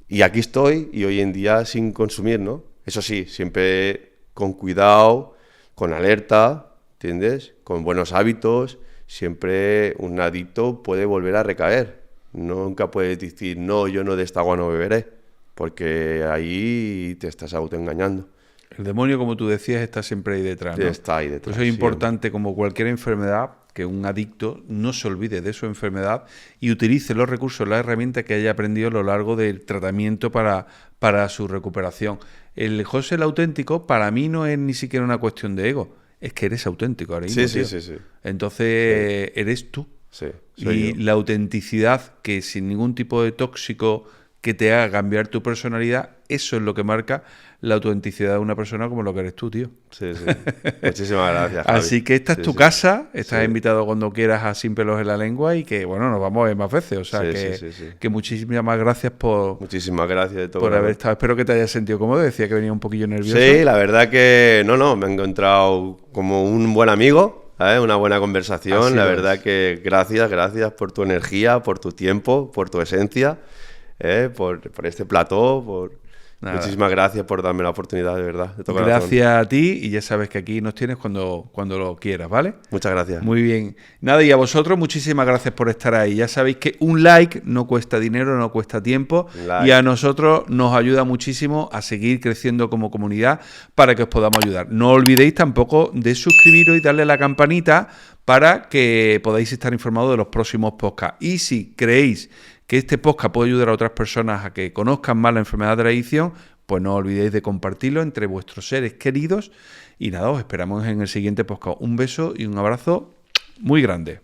y aquí estoy, y hoy en día sin consumir, ¿no? Eso sí, siempre con cuidado, con alerta, ¿entiendes? Con buenos hábitos, siempre un adicto puede volver a recaer. Nunca puedes decir, no, yo no de esta agua no beberé, porque ahí te estás autoengañando. El demonio, como tú decías, está siempre ahí detrás, ¿no? Está ahí detrás. Por eso es importante, como cualquier enfermedad, que un adicto no se olvide de su enfermedad y utilice los recursos, las herramientas que haya aprendido a lo largo del tratamiento para su recuperación. El José el auténtico, para mí, no es ni siquiera una cuestión de ego, es que eres auténtico ahora mismo, tío. Sí. Entonces, eres tú. Sí, Y la autenticidad, que sin ningún tipo de tóxico que te haga cambiar tu personalidad, eso es lo que marca la autenticidad de una persona como lo que eres tú, tío. Sí. Muchísimas gracias, Javi. Así que esta es tu casa, estás invitado cuando quieras a Sin Pelos en la Lengua y que, bueno, nos vamos a ver más veces. O sea, que muchísimas gracias Muchísimas gracias de todo por haber estado. Espero que te hayas sentido cómodo. Decía que venía un poquillo nervioso. Sí, la verdad que me he encontrado como un buen amigo, ¿sabes? Una buena conversación. Así La lo verdad es. que gracias por tu energía, por tu tiempo, por tu esencia, por este plató, Nada. Muchísimas gracias por darme la oportunidad, de verdad, de tocar Gracias a ti y ya sabes que aquí nos tienes cuando lo quieras, ¿vale? Muchas gracias. Muy bien. Nada, y a vosotros muchísimas gracias por estar ahí. Ya sabéis que un like no cuesta dinero, no cuesta tiempo y a nosotros nos ayuda muchísimo a seguir creciendo como comunidad para que os podamos ayudar. No olvidéis tampoco de suscribiros y darle a la campanita para que podáis estar informados de los próximos podcasts. Y si creéis que este podcast puede ayudar a otras personas a que conozcan más la enfermedad de la adicción, pues no olvidéis de compartirlo entre vuestros seres queridos. Y nada, os esperamos en el siguiente podcast. Un beso y un abrazo muy grande.